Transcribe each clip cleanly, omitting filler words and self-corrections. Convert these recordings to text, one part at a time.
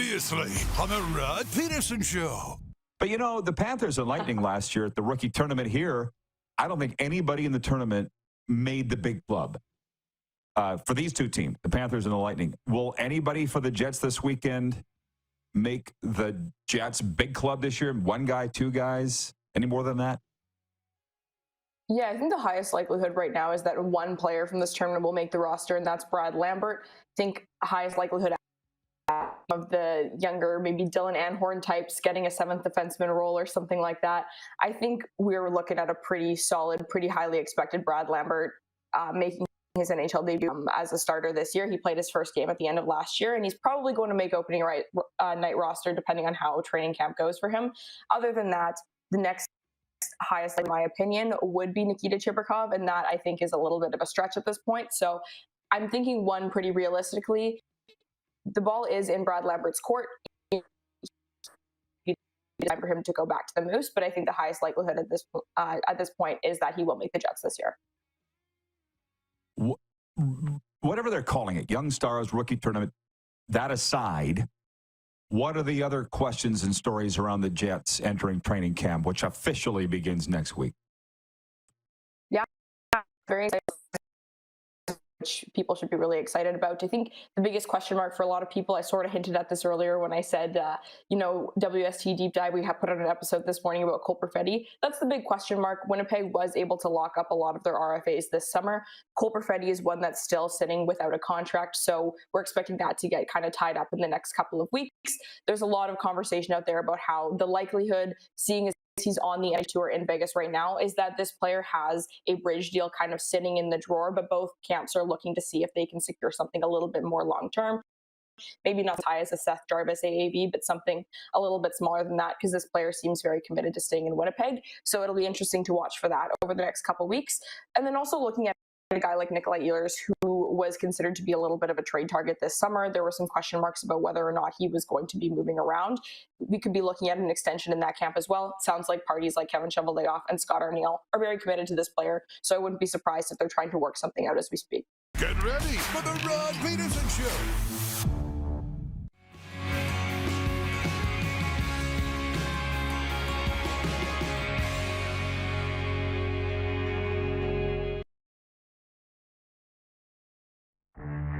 Previously on the Rod Pedersen Show. But, you know, the Panthers and Lightning last year at the rookie tournament here, I don't think anybody in the tournament made the big club. For these two teams, the Panthers and the Lightning, will anybody for the Jets this weekend make the Jets big club this year? One guy, two guys, any more than that? Yeah, I think the highest likelihood right now is that one player from this tournament will make the roster, and that's Brad Lambert. I think highest likelihood of the younger, maybe Dylan Anhorn types getting a seventh defenseman role or something like that. I think we're looking at a pretty solid, pretty highly expected Brad Lambert making his NHL debut as a starter this year. He played his first game at the end of last year, and he's probably going to make opening night roster depending on how training camp goes for him. Other than that, the next highest, in my opinion, would be Nikita Chibrikov, and that I think is a little bit of a stretch at this point. So I'm thinking one pretty realistically. The ball is in Brad Lambert's court. It's time for him to go back to the Moose, but I think the highest likelihood at this point is that he will make the Jets this year. Whatever they're calling it, Young Stars, rookie tournament, that aside, what are the other questions and stories around the Jets entering training camp, which officially begins next week? Yeah, very excited, which people should be really excited about. I think the biggest question mark for a lot of people, I sort of hinted at this earlier when I said, WST Deep Dive, we have put out an episode this morning about Cole Perfetti. That's the big question mark. Winnipeg was able to lock up a lot of their RFAs this summer. Cole Perfetti is one that's still sitting without a contract, so we're expecting that to get kind of tied up in the next couple of weeks. There's a lot of conversation out there about how the likelihood, seeing as he's on the tour in Vegas right now, is that this player has a bridge deal kind of sitting in the drawer, but both camps are looking to see if they can secure something a little bit more long-term. Maybe not as high as a Seth Jarvis AAV, but something a little bit smaller than that, because this player seems very committed to staying in Winnipeg. So it'll be interesting to watch for that over the next couple of weeks. And then also looking at a guy like Nikolai Ehlers, who was considered to be a little bit of a trade target this summer. There were some question marks about whether or not he was going to be moving around. We could be looking at an extension in that camp as well. It sounds like parties like Kevin Cheveldayoff and Scott Arniel are very committed to this player, so I wouldn't be surprised if they're trying to work something out as we speak. Get ready for the Rod Pedersen Show.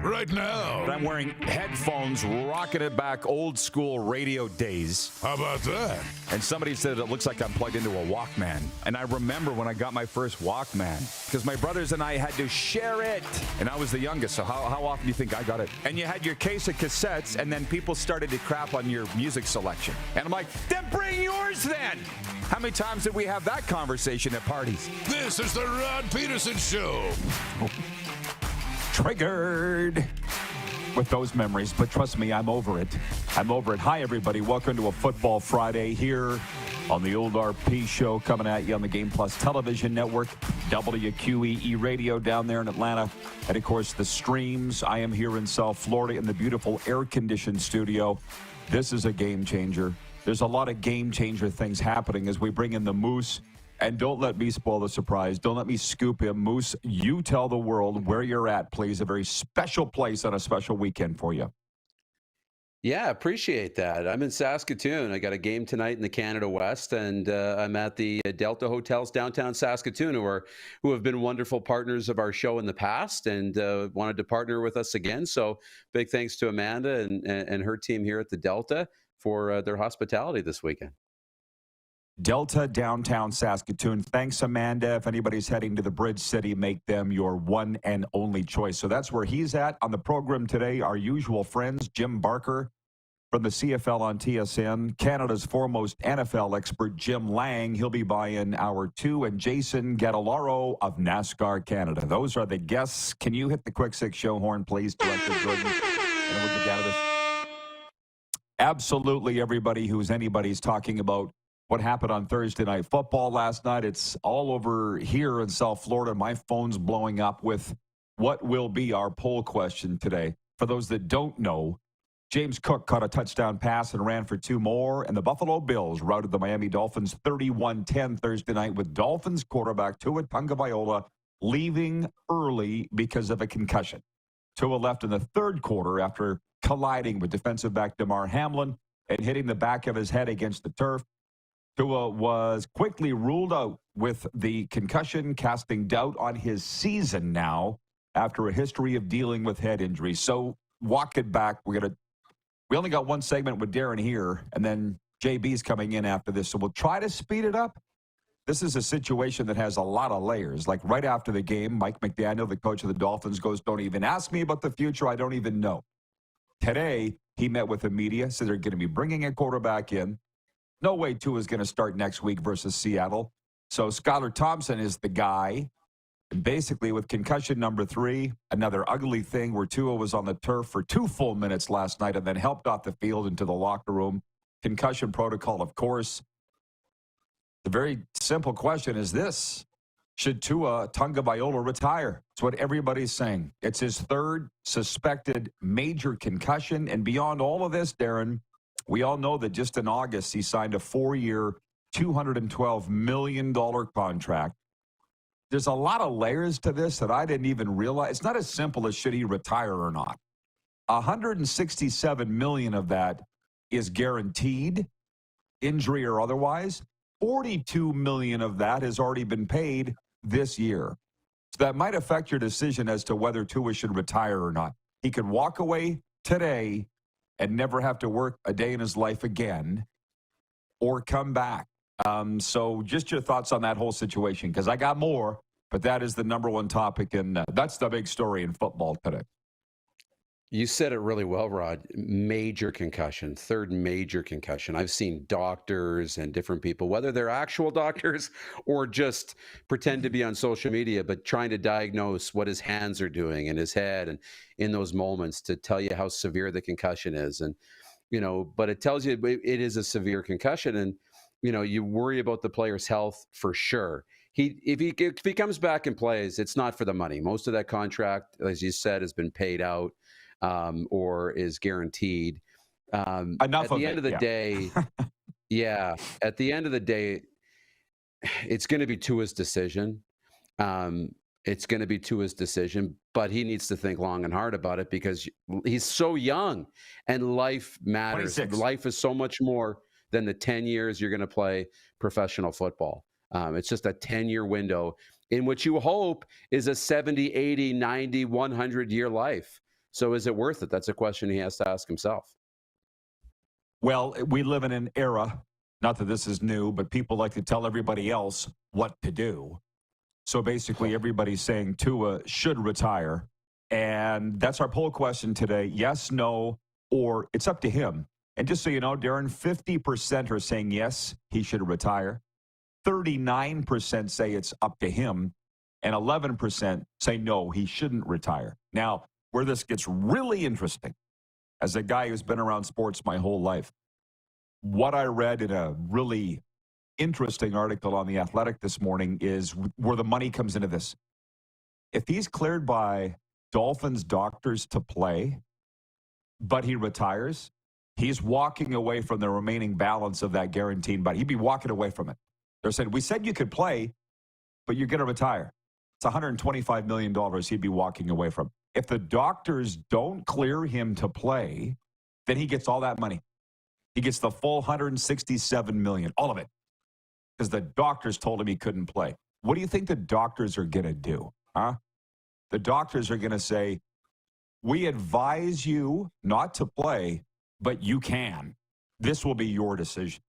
Right now. I'm wearing headphones, rocking it back, old school radio days. How about that? And somebody said it looks like I'm plugged into a Walkman. And I remember when I got my first Walkman, because my brothers and I had to share it. And I was the youngest, so how often do you think I got it? And you had your case of cassettes, and then people started to crap on your music selection. And I'm like, then bring yours then! How many times did we have that conversation at parties? This is the Rod Pedersen Show. Triggered with those memories, but trust me, I'm over it. I'm over it. Hi, everybody. Welcome to a Football Friday here on the Old RP Show, coming at you on the Game Plus Television Network, WQEE Radio down there in Atlanta, and, of course, the streams. I am here in South Florida in the beautiful air-conditioned studio. This is a game changer. There's a lot of game changer things happening as we bring in the Moose. And don't let me spoil the surprise. Don't let me scoop him. Moose, you tell the world where you're at, please. A very special place on a special weekend for you. Yeah, appreciate that. I'm in Saskatoon. I got a game tonight in the Canada West, and I'm at the Delta Hotels downtown Saskatoon, who have been wonderful partners of our show in the past and wanted to partner with us again. So big thanks to Amanda and her team here at the Delta for their hospitality this weekend. Delta, downtown Saskatoon. Thanks, Amanda. If anybody's heading to the Bridge City, make them your one and only choice. So that's where he's at. On the program today, our usual friends, Jim Barker from the CFL on TSN, Canada's foremost NFL expert, Jim Lang. He'll be by in hour 2, and Jason Gatelaro of NASCAR Canada. Those are the guests. Can you hit the quick six show horn, please, Director Jordan? And then we'll get down to this. Absolutely everybody who's anybody's talking about what happened on Thursday Night Football last night. It's all over here in South Florida. My phone's blowing up with what will be our poll question today. For those that don't know, James Cook caught a touchdown pass and ran for 2 more, and the Buffalo Bills routed the Miami Dolphins 31-10 Thursday night, with Dolphins quarterback Tua Tagovailoa leaving early because of a concussion. Tua left in the third quarter after colliding with defensive back Damar Hamlin and hitting the back of his head against the turf. Tua was quickly ruled out with the concussion, casting doubt on his season now after a history of dealing with head injuries. So walk it back. We only got one segment with Darren here, and then JB's coming in after this. So we'll try to speed it up. This is a situation that has a lot of layers. Like right after the game, Mike McDaniel, the coach of the Dolphins, goes, "Don't even ask me about the future. I don't even know." Today, he met with the media, so they're going to be bringing a quarterback in. No way Tua is going to start next week versus Seattle. So Skylar Thompson is the guy. And basically, with concussion number 3, another ugly thing where Tua was on the turf for 2 full minutes last night and then helped off the field into the locker room. Concussion protocol, of course. The very simple question is this: should Tua Tagovailoa retire? It's what everybody's saying. It's his 3rd suspected major concussion. And beyond all of this, Darren, we all know that just in August, he signed a 4-year, $212 million contract. There's a lot of layers to this that I didn't even realize. It's not as simple as should he retire or not. $167 million of that is guaranteed, injury or otherwise. $42 million of that has already been paid this year. So that might affect your decision as to whether Tua should retire or not. He could walk away today and never have to work a day in his life again, or come back. So just your thoughts on that whole situation, because I got more, but that is the number one topic, and that's the big story in football today. You said it really well, Rod. Major concussion, 3rd major concussion. I've seen doctors and different people, whether they're actual doctors or just pretend to be on social media, but trying to diagnose what his hands are doing in his head and in those moments to tell you how severe the concussion is. And, but it tells you it is a severe concussion. And, you worry about the player's health for sure. If he comes back and plays, it's not for the money. Most of that contract, as you said, has been paid out. Or is guaranteed. Enough at the of end of the day, at the end of the day, it's going to be Tua's decision. It's going to be Tua's decision, but he needs to think long and hard about it because he's so young and life matters. 26. Life is so much more than the 10 years you're going to play professional football. It's just a 10-year window in which you hope is a 70, 80, 90, 100-year life. So is it worth it? That's a question he has to ask himself. Well, we live in an era, not that this is new, but people like to tell everybody else what to do. So basically everybody's saying Tua should retire. And that's our poll question today. Yes, no, or it's up to him. And just so you know, Darren, 50% are saying yes, he should retire. 39% say it's up to him. And 11% say no, he shouldn't retire. Now, where this gets really interesting, as a guy who's been around sports my whole life, what I read in a really interesting article on The Athletic this morning is where the money comes into this. If he's cleared by Dolphins doctors to play, but he retires, he's walking away from the remaining balance of that guaranteed money. He'd be walking away from it. They're saying, we said you could play, but you're going to retire. It's $125 million he'd be walking away from. If the doctors don't clear him to play, then he gets all that money. He gets the full $167 million, all of it, because the doctors told him he couldn't play. What do you think the doctors are going to do? The doctors are going to say, we advise you not to play, but you can. This will be your decision.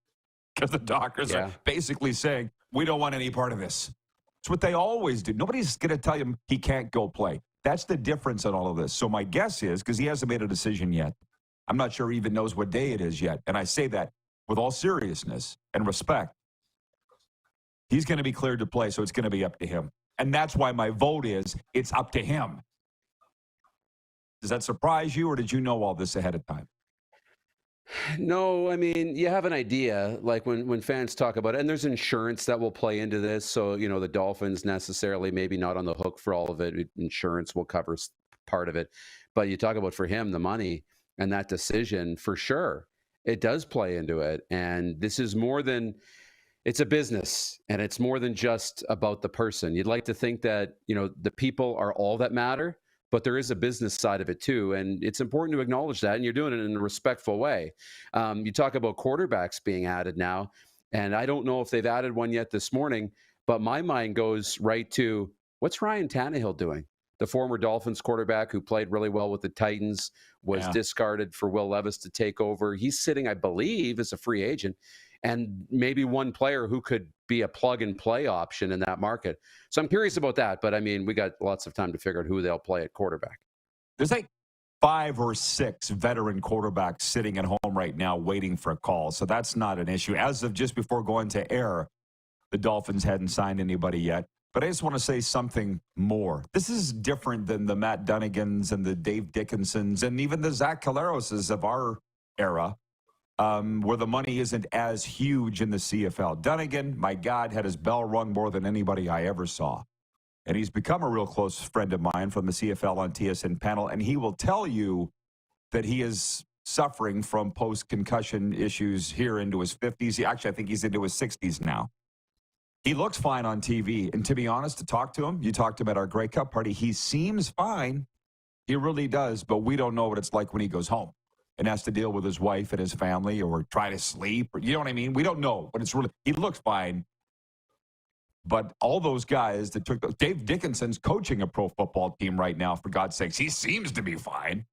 Because the doctors are basically saying, we don't want any part of this. It's what they always do. Nobody's going to tell him he can't go play. That's the difference in all of this. So my guess is, because he hasn't made a decision yet, I'm not sure he even knows what day it is yet. And I say that with all seriousness and respect. He's going to be cleared to play, so it's going to be up to him. And that's why my vote is it's up to him. Does that surprise you, or did you know all this ahead of time? No, I mean, you have an idea, like when fans talk about it, and there's insurance that will play into this. So, the Dolphins necessarily maybe not on the hook for all of it. Insurance will cover part of it. But you talk about for him, the money and that decision, for sure, it does play into it. And this is more than, it's a business, and it's more than just about the person. You'd like to think that, the people are all that matter, but there is a business side of it too. And it's important to acknowledge that. And you're doing it in a respectful way. You talk about quarterbacks being added now, and I don't know if they've added one yet this morning, but my mind goes right to what's Ryan Tannehill doing? The former Dolphins quarterback who played really well with the Titans was discarded for Will Levis to take over. He's sitting, I believe, as a free agent, and maybe one player who could be a plug and play option in that market. So I'm curious about that. But I mean, we got lots of time to figure out who they'll play at quarterback. There's like 5 or 6 veteran quarterbacks sitting at home right now waiting for a call. So that's not an issue. As of just before going to air, the Dolphins hadn't signed anybody yet. But I just want to say something more. This is different than the Matt Dunnigans and the Dave Dickinsons and even the Zach Calaroses of our era, where the money isn't as huge in the CFL. Dunnigan, my God, had his bell rung more than anybody I ever saw. And he's become a real close friend of mine from the CFL on TSN panel. And he will tell you that he is suffering from post-concussion issues here into his 50s. Actually, I think he's into his 60s now. He looks fine on TV. And to be honest, to talk to him, you talked about our Grey Cup party, he seems fine. He really does. But we don't know what it's like when he goes home and has to deal with his wife and his family or try to sleep. Or, you know what I mean? We don't know. But it's really, he looks fine. But all those guys that took those, Dave Dickinson's coaching a pro football team right now, for God's sakes. He seems to be fine.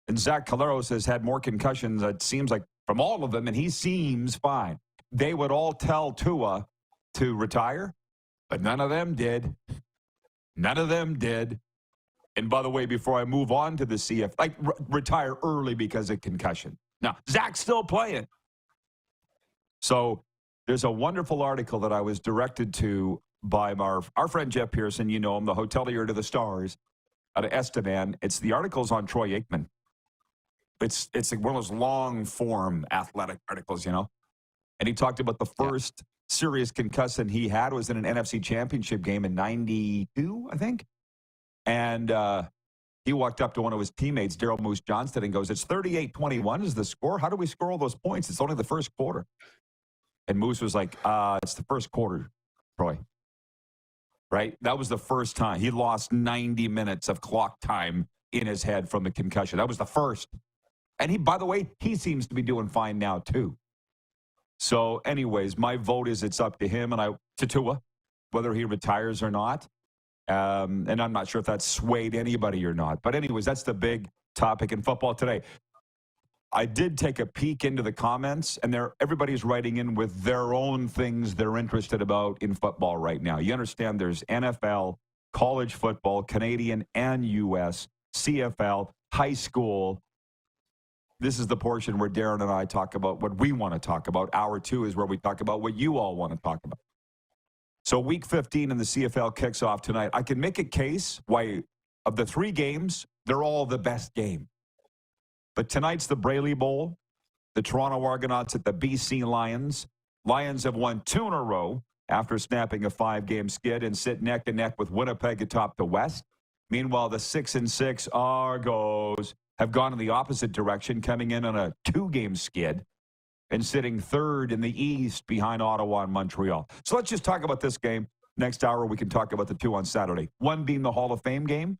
And Zach Caleros has had more concussions, it seems like, from all of them, and he seems fine. They would all tell Tua to retire, but none of them did. None of them did. And by the way, before I move on to the CF, like retire early because of concussion. Now, Zach's still playing. So there's a wonderful article that I was directed to by our friend Jeff Pedersen. You know him, the hotelier to the stars out of Estevan. It's the article's on Troy Aikman. It's like one of those long form athletic articles, you know. And he talked about the first serious concussion he had was in an NFC championship game in 92, I think. And he walked up to one of his teammates, Daryl Moose Johnston, and goes, it's 38-21 is the score. How do we score all those points? It's only the first quarter. And Moose was like, it's the first quarter, Troy. Right? That was the first time. He lost 90 minutes of clock time in his head from the concussion. That was the first. And he, by the way, he seems to be doing fine now, too. So, anyways, my vote is it's up to him and to Tua, whether he retires or not. And I'm not sure if that's swayed anybody or not. But anyways, that's the big topic in football today. I did take a peek into the comments, and everybody's writing in with their own things they're interested about in football right now. You understand there's NFL, college football, Canadian and U.S., CFL, high school. This is the portion where Darren and I talk about what we want to talk about. Hour 2 is where we talk about what you all want to talk about. So week 15 in the CFL kicks off tonight. I can make a case why of the 3 games, they're all the best game. But tonight's the Brayley Bowl, the Toronto Argonauts at the BC Lions. Lions have won 2 in a row after snapping a 5-game skid and sit neck and neck with Winnipeg atop the West. Meanwhile, the 6-6 Argos have gone in the opposite direction, coming in on a 2-game skid and sitting 3rd in the East behind Ottawa and Montreal. So let's just talk about this game. Next hour, we can talk about the 2 on Saturday. One being the Hall of Fame game,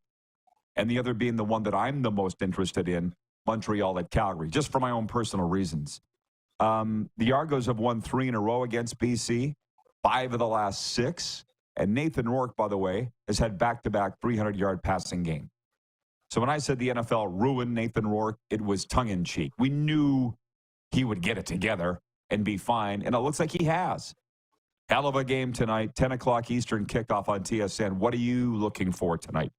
and the other being the one that I'm the most interested in, Montreal at Calgary, just for my own personal reasons. The Argos have won 3 in a row against BC, 5 of the last 6. And Nathan Rourke, by the way, has had back-to-back 300-yard passing game. So when I said the NFL ruined Nathan Rourke, it was tongue-in-cheek. We knew he would get it together and be fine, and it looks like he has. Hell of a game tonight, 10 o'clock Eastern kickoff on TSN. What are you looking for tonight?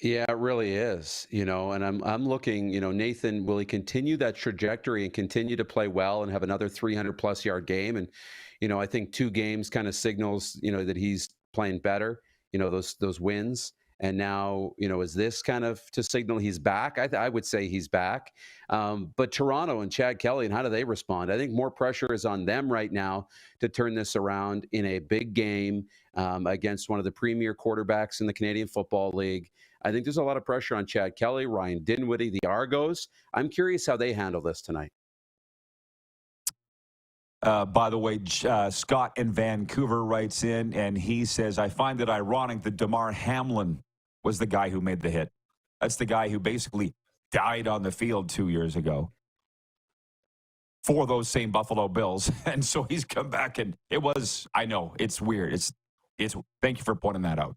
Yeah, it really is, and I'm looking, Nathan, will he continue that trajectory and continue to play well and have another 300+ yard game? And, I think 2 games kind of signals, that he's playing better, those wins. And now, is this kind of to signal he's back? I would say he's back. But Toronto and Chad Kelly, and how do they respond? I think more pressure is on them right now to turn this around in a big game against one of the premier quarterbacks in the Canadian Football League. I think there's a lot of pressure on Chad Kelly, Ryan Dinwiddie, the Argos. I'm curious how they handle this tonight. By the way, Scott in Vancouver writes in, and he says, I find it ironic that Damar Hamlin was the guy who made the hit. That's the guy who basically died on the field 2 years ago for those same Buffalo Bills. And so he's come back, and I know, it's weird. It's thank you for pointing that out.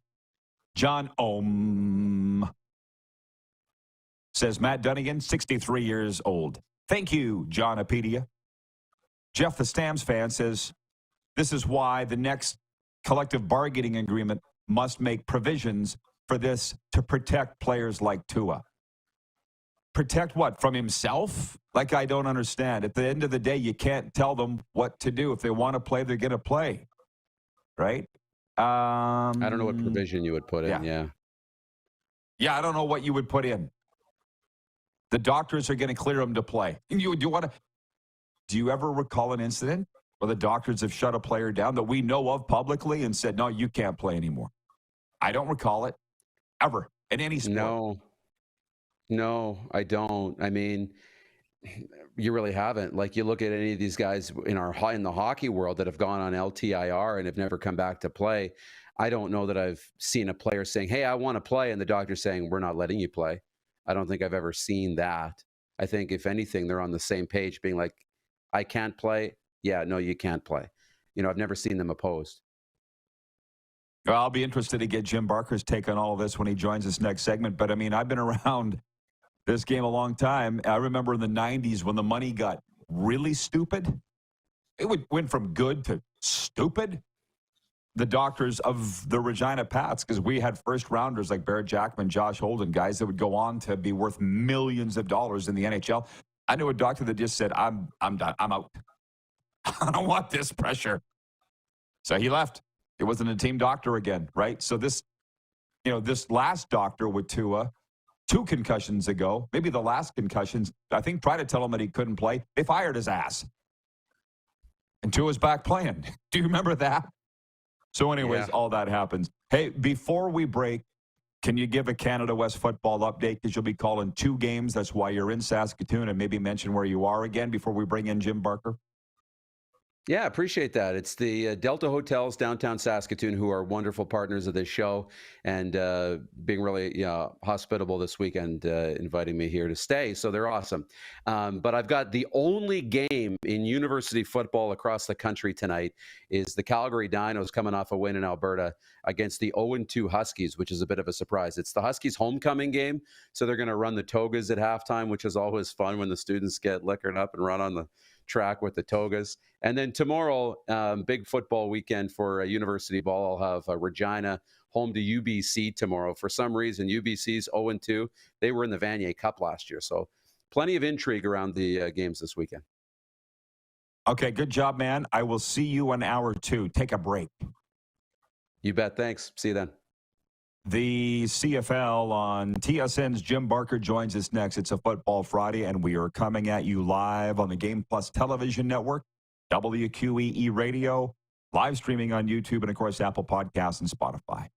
John Ohm says, Matt Dunnigan, 63 years old. Thank you, John Apedia. Jeff the Stamps fan says, this is why the next collective bargaining agreement must make provisions for this to protect players like Tua. Protect what? From himself? Like, I don't understand. At the end of the day, you can't tell them what to do. If they want to play, they're going to play. Right? I don't know what provision you would put in. Yeah. Yeah, I don't know what you would put in. The doctors are going to clear him to play. Do you ever recall an incident where the doctors have shut a player down that we know of publicly and said, no, you can't play anymore? I don't recall it ever in any sport. No, I don't. I mean, you really haven't. Like, you look at any of these guys in the hockey world that have gone on LTIR and have never come back to play. I don't know that I've seen a player saying, hey, I want to play, and the doctor's saying, we're not letting you play. I don't think I've ever seen that. I think, if anything, they're on the same page, being like, I can't play. Yeah, no, you can't play. I've never seen them opposed. Well, I'll be interested to get Jim Barker's take on all of this when he joins us next segment. But, I mean, I've been around this game a long time. I remember in the 90s when the money got really stupid. It went from good to stupid. The doctors of the Regina Pats, because we had first-rounders like Barrett Jackman, Josh Holden, guys that would go on to be worth millions of dollars in the NHL. I knew a doctor that just said, I'm done. I'm out. I don't want this pressure. So he left. It wasn't a team doctor again, right? So this last doctor with Tua, 2 concussions ago, maybe the last concussions, I think tried to tell him that he couldn't play. They fired his ass. And Tua's back playing. Do you remember that? So anyways, all that happens. Hey, before we break, can you give a Canada West football update? Because you'll be calling 2 games. That's why you're in Saskatoon, and maybe mention where you are again before we bring in Jim Barker. Yeah, appreciate that. It's the Delta Hotels downtown Saskatoon, who are wonderful partners of this show, and being really hospitable this weekend, inviting me here to stay. So they're awesome. But I've got the only game in university football across the country tonight is the Calgary Dinos coming off a win in Alberta against the 0-2 Huskies, which is a bit of a surprise. It's the Huskies' homecoming game, so they're going to run the togas at halftime, which is always fun when the students get liquored up and run on the track with the togas. And then tomorrow, big football weekend for university ball. I'll have Regina home to UBC tomorrow. For some reason, UBC's 0-2. They were in the Vanier Cup last year. So plenty of intrigue around the games this weekend. Okay, good job, man. I will see you in hour 2. Take a break. You bet. Thanks. See you then. The CFL on TSN's Jim Barker joins us next. It's a Football Friday, and we are coming at you live on the Game Plus television network, WQEE Radio, live streaming on YouTube, and, of course, Apple Podcasts and Spotify.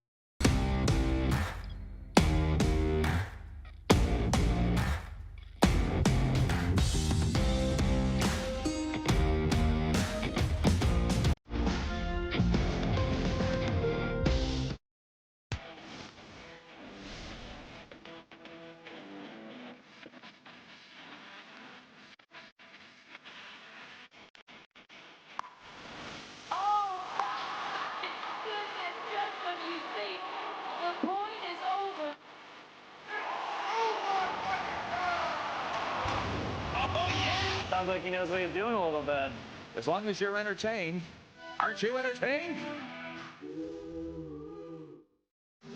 Sounds like he knows what he's doing a little bit. As long as you're entertained. Aren't you entertained?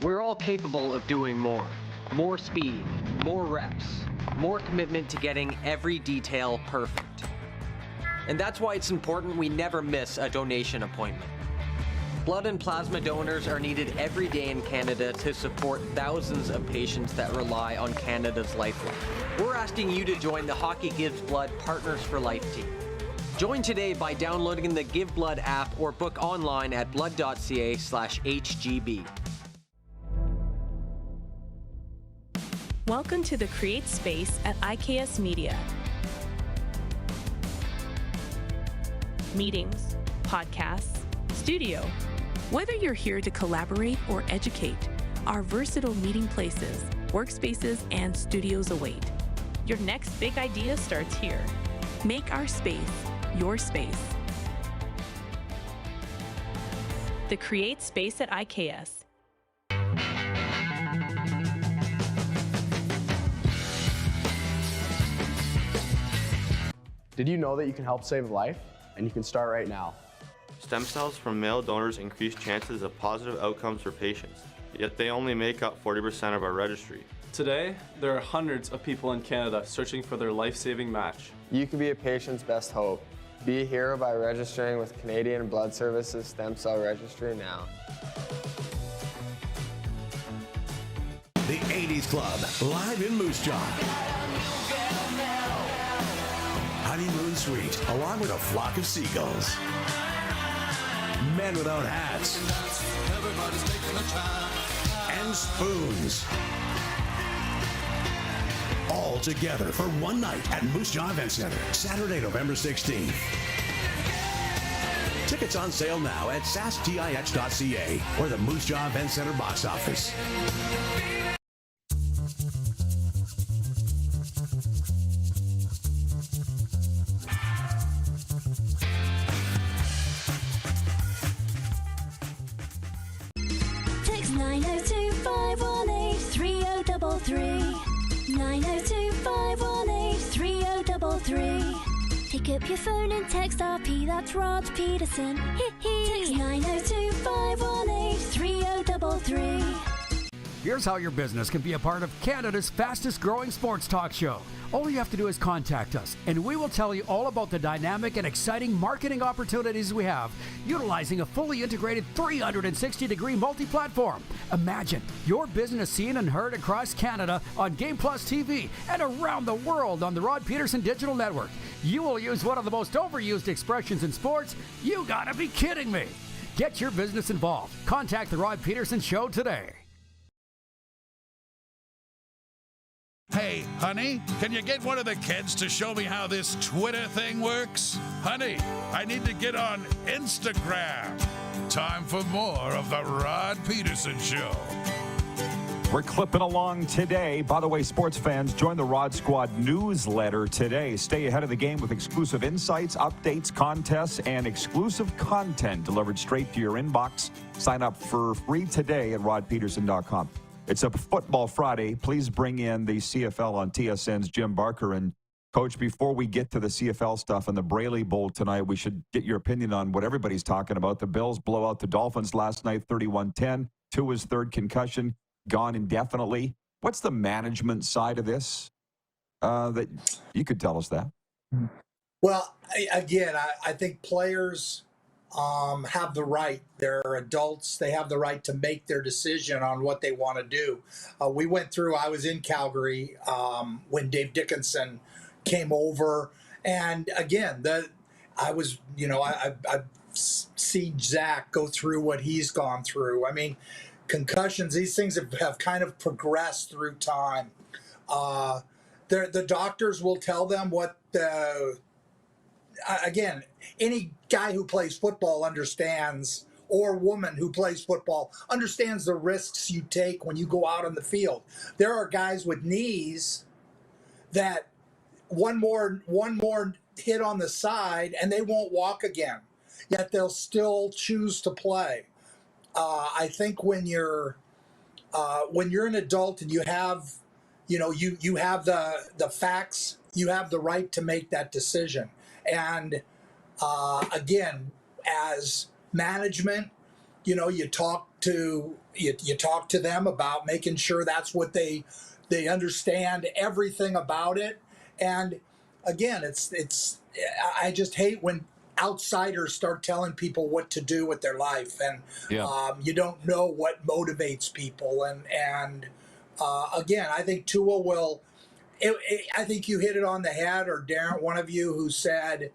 We're all capable of doing more. More speed, more reps, more commitment to getting every detail perfect. And that's why it's important we never miss a donation appointment. Blood and plasma donors are needed every day in Canada to support thousands of patients that rely on Canada's lifeline. We're asking you to join the Hockey Gives Blood Partners for Life team. Join today by downloading the Give Blood app or book online at blood.ca/HGB. Welcome to the Create Space at IKS Media. Meetings, podcasts, studio. Whether you're here to collaborate or educate, Our versatile meeting places, workspaces, and studios await. Your next big idea starts here. Make our space your space. The Create Space at IKS. Did you know that you can help save a life? And you can start right now. Stem cells from male donors increase chances of positive outcomes for patients, yet they only make up 40% of our registry. Today, there are hundreds of people in Canada searching for their life-saving match. You can be a patient's best hope. Be a hero by registering with Canadian Blood Services Stem Cell Registry now. The 80s Club, live in Moose Jaw. Honeymoon Suite, along with a flock of seagulls. Men without hats. And spoons. All together for one night at Moose Jaw Event Center, Saturday, November 16th. Tickets on sale now at sastix.ca or the Moose Jaw Event Center box office. Text 902-518-3033. 902-518-3033. Pick up your phone and text RP, that's Rod Pedersen. Text 902-518-3033. Here's how your business can be a part of Canada's fastest growing sports talk show. All you have to do is contact us, and we will tell you all about the dynamic and exciting marketing opportunities we have, utilizing a fully integrated 360-degree multi-platform. Imagine your business seen and heard across Canada on Game Plus TV and around the world on the Rod Pedersen Digital Network. You will use one of the most overused expressions in sports. You gotta be kidding me. Get your business involved. Contact the Rod Pedersen Show today. Hey, honey, can you get one of the kids to show me how this Twitter thing works? Honey, I need to get on Instagram. Time for more of the Rod Pedersen Show. We're clipping along today. By the way, sports fans, join the Rod Squad newsletter today. Stay ahead of the game with exclusive insights, updates, contests, and exclusive content delivered straight to your inbox. Sign up for free today at rodpedersen.com. It's a Football Friday. Please bring in the CFL on TSN's Jim Barker. And, Coach, before we get to the CFL stuff and the Brayley Bowl tonight, we should get your opinion on what everybody's talking about. The Bills blow out the Dolphins last night, 31-10. Tua's third concussion, gone indefinitely. What's the management side of this? That you could tell us that. Well, again, I think players have the right. They're adults. They have the right to make their decision on what they want to do. We went through, I was in Calgary when Dave Dickinson came over. And again, I've seen Zach go through what he's gone through. I mean, concussions, these things have kind of progressed through time. The doctors will tell them what again, any guy who plays football understands, or woman who plays football understands the risks you take when you go out on the field. There are guys with knees that one more hit on the side and they won't walk again, yet they'll still choose to play. I think when you're an adult and you have, you have the facts, you have the right to make that decision. And again, as management, you talk to them about making sure that's what they understand everything about it. And again, I just hate when outsiders start telling people what to do with their life, and you don't know what motivates people. And again, I think Tua will. I think you hit it on the head, or Darren, one of you, who said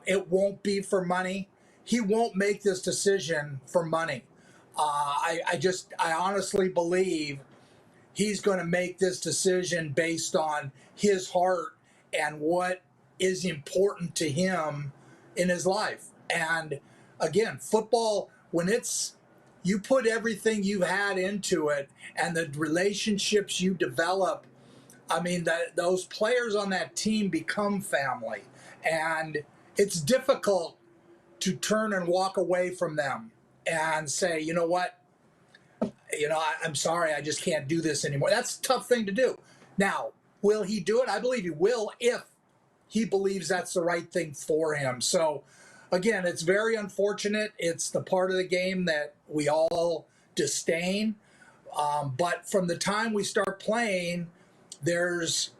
it won't be for money. He won't make this decision for money. I honestly believe he's going to make this decision based on his heart and what is important to him in his life. And again, football, when it's, you put everything you've had into it and the relationships you develop. I mean, those players on that team become family, and it's difficult to turn and walk away from them and say, you know what, I'm sorry, I just can't do this anymore. That's a tough thing to do. Now, will he do it? I believe he will if he believes that's the right thing for him. So, again, it's very unfortunate. It's the part of the game that we all disdain. But from the time we start playing, there's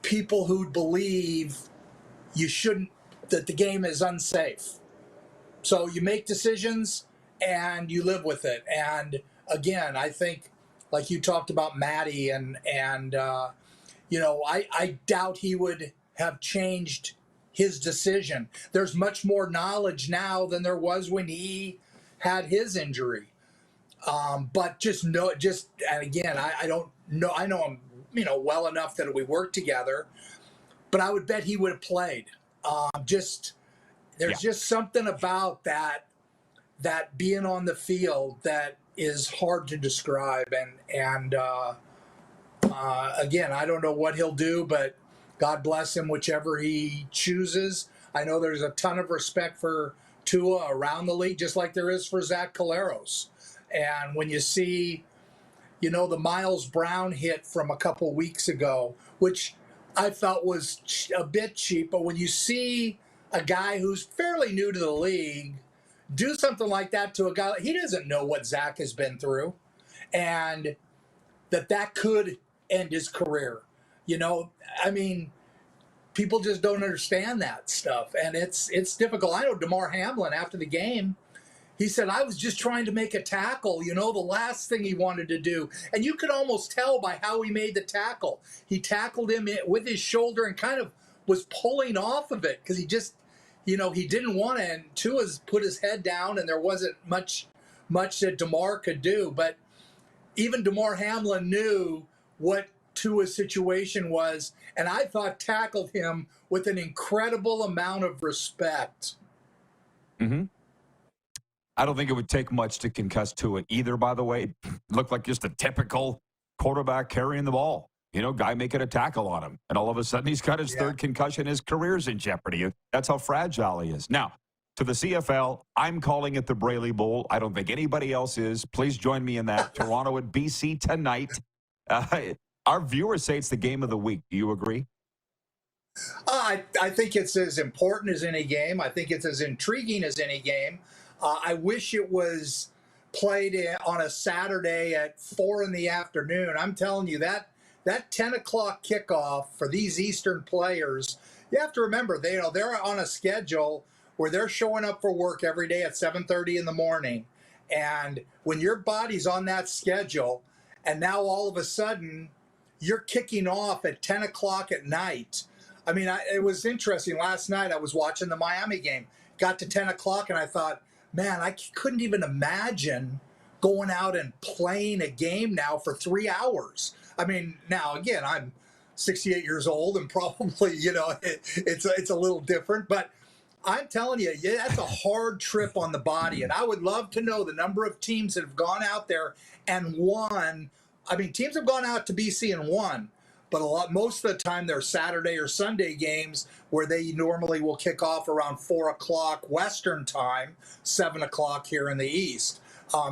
people who believe you shouldn't, that the game is unsafe. So you make decisions and you live with it. And again, I think, like you talked about Matty, and I doubt he would have changed his decision. There's much more knowledge now than there was when he had his injury. But and again, I don't know. I know him, well enough that we work together, but I would bet he would have played. There's just something about that being on the field that is hard to describe. And again, I don't know what he'll do, but God bless him, whichever he chooses. I know there's a ton of respect for Tua around the league, just like there is for Zach Caleros. And when you see, the Miles Brown hit from a couple weeks ago, which I felt was a bit cheap, but when you see a guy who's fairly new to the league do something like that to a guy, he doesn't know what Zach has been through, and that could end his career. I mean, people just don't understand that stuff, and it's difficult. I know DeMar Hamlin, after the game, he said, I was just trying to make a tackle, the last thing he wanted to do. And you could almost tell by how he made the tackle. He tackled him with his shoulder and kind of was pulling off of it because he just, he didn't want to. And Tua's put his head down, and there wasn't much that DeMar could do. But even DeMar Hamlin knew what Tua's situation was, and I thought tackled him with an incredible amount of respect. Mm-hmm. I don't think it would take much to concuss Tua either, by the way. It looked like just a typical quarterback carrying the ball. Guy making a tackle on him. And all of a sudden, he's got his third concussion. His career's in jeopardy. That's how fragile he is. Now, to the CFL, I'm calling it the Braley Bowl. I don't think anybody else is. Please join me in that. Toronto at BC tonight. Our viewers say it's the game of the week. Do you agree? I think it's as important as any game. I think it's as intriguing as any game. I wish it was played on a Saturday at 4 in the afternoon. I'm telling you, that 10 o'clock kickoff for these Eastern players, you have to remember, they're on a schedule where they're showing up for work every day at 7:30 in the morning. And when your body's on that schedule, and now all of a sudden you're kicking off at 10 o'clock at night. I mean, it was interesting. Last night I was watching the Miami game, got to 10 o'clock, and I thought, man, I couldn't even imagine going out and playing a game now for 3 hours. I mean, now, again, I'm 68 years old and probably, it's a little different. But I'm telling you, that's a hard trip on the body. And I would love to know the number of teams that have gone out there and won. I mean, teams have gone out to BC and won. But most of the time, they're Saturday or Sunday games where they normally will kick off around 4 o'clock Western time, 7 o'clock here in the East.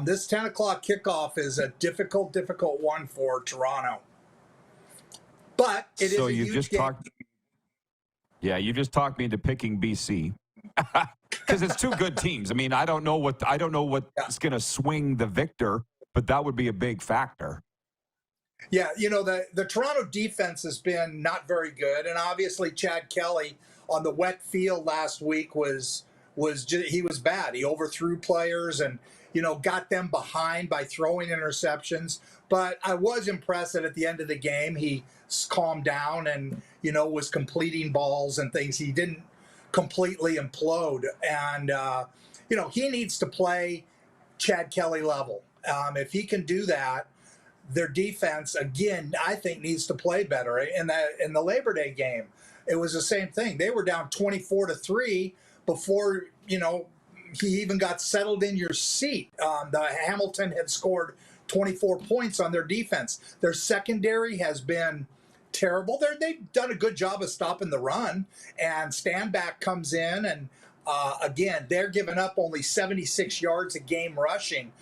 This 10 o'clock kickoff is a difficult one for Toronto. But it is a huge game. You just talked me into picking BC because it's two good teams. I mean, I don't know what's going to swing the victor, but that would be a big factor. Yeah, the Toronto defense has been not very good, and obviously Chad Kelly on the wet field last week he was bad. He overthrew players and got them behind by throwing interceptions. But I was impressed that at the end of the game he calmed down and was completing balls and things. He didn't completely implode, and he needs to play Chad Kelly level. If he can do that, their defense, again, I think needs to play better. In the Labor Day game, it was the same thing. They were down 24-3 before, he even got settled in your seat. The Hamilton had scored 24 points on their defense. Their secondary has been terrible. They've done a good job of stopping the run, and Standback comes in, and again, they're giving up only 76 yards a game rushing,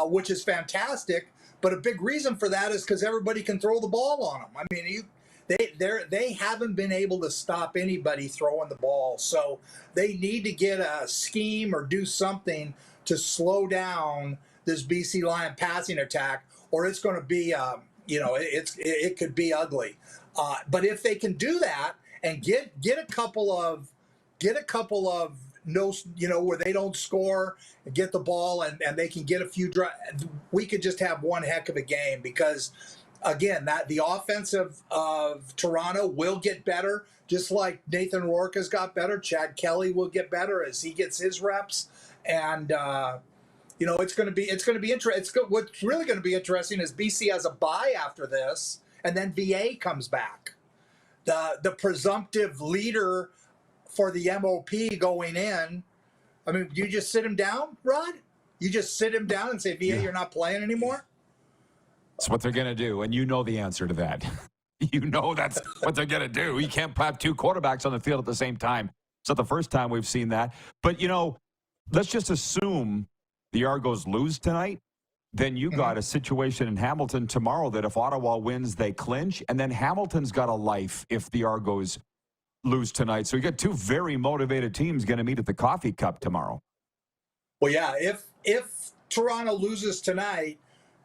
which is fantastic. But a big reason for that is because everybody can throw the ball on them. I mean, they haven't been able to stop anybody throwing the ball, so they need to get a scheme or do something to slow down this BC Lion passing attack, or it's going to be, it could be ugly. But if they can do that and get a couple of no, where they don't score, get the ball, and they can get a few we could just have one heck of a game, because again, that the offense of Toronto will get better, just like Nathan Rourke has got better. Chad Kelly will get better as he gets his reps, and it's going to be interesting. What's really going to be interesting is BC has a bye after this, and then VA comes back. The presumptive leader for the MOP going in. I mean, you just sit him down, Rod? You just sit him down and say, VA, you're not playing anymore? That's what they're going to do, and you know the answer to that. You know that's what they're going to do. You can't have two quarterbacks on the field at the same time. It's not the first time we've seen that. But, let's just assume the Argos lose tonight. Then you got a situation in Hamilton tomorrow that if Ottawa wins, they clinch. And then Hamilton's got a life if the Argos lose tonight. So you got two very motivated teams going to meet at the Coffee Cup tomorrow. Well, yeah, if Toronto loses tonight,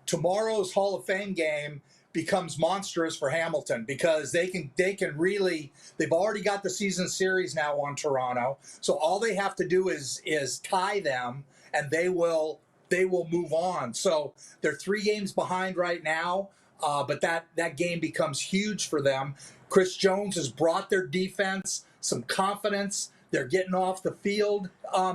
tomorrow's Hall of Fame game becomes monstrous for Hamilton, because they can really, they've already got the season series now on Toronto. So all they have to do is tie them, and they will move on. So they're 3 games behind right now, but that game becomes huge for them. Chris Jones has brought their defense some confidence. They're getting off the field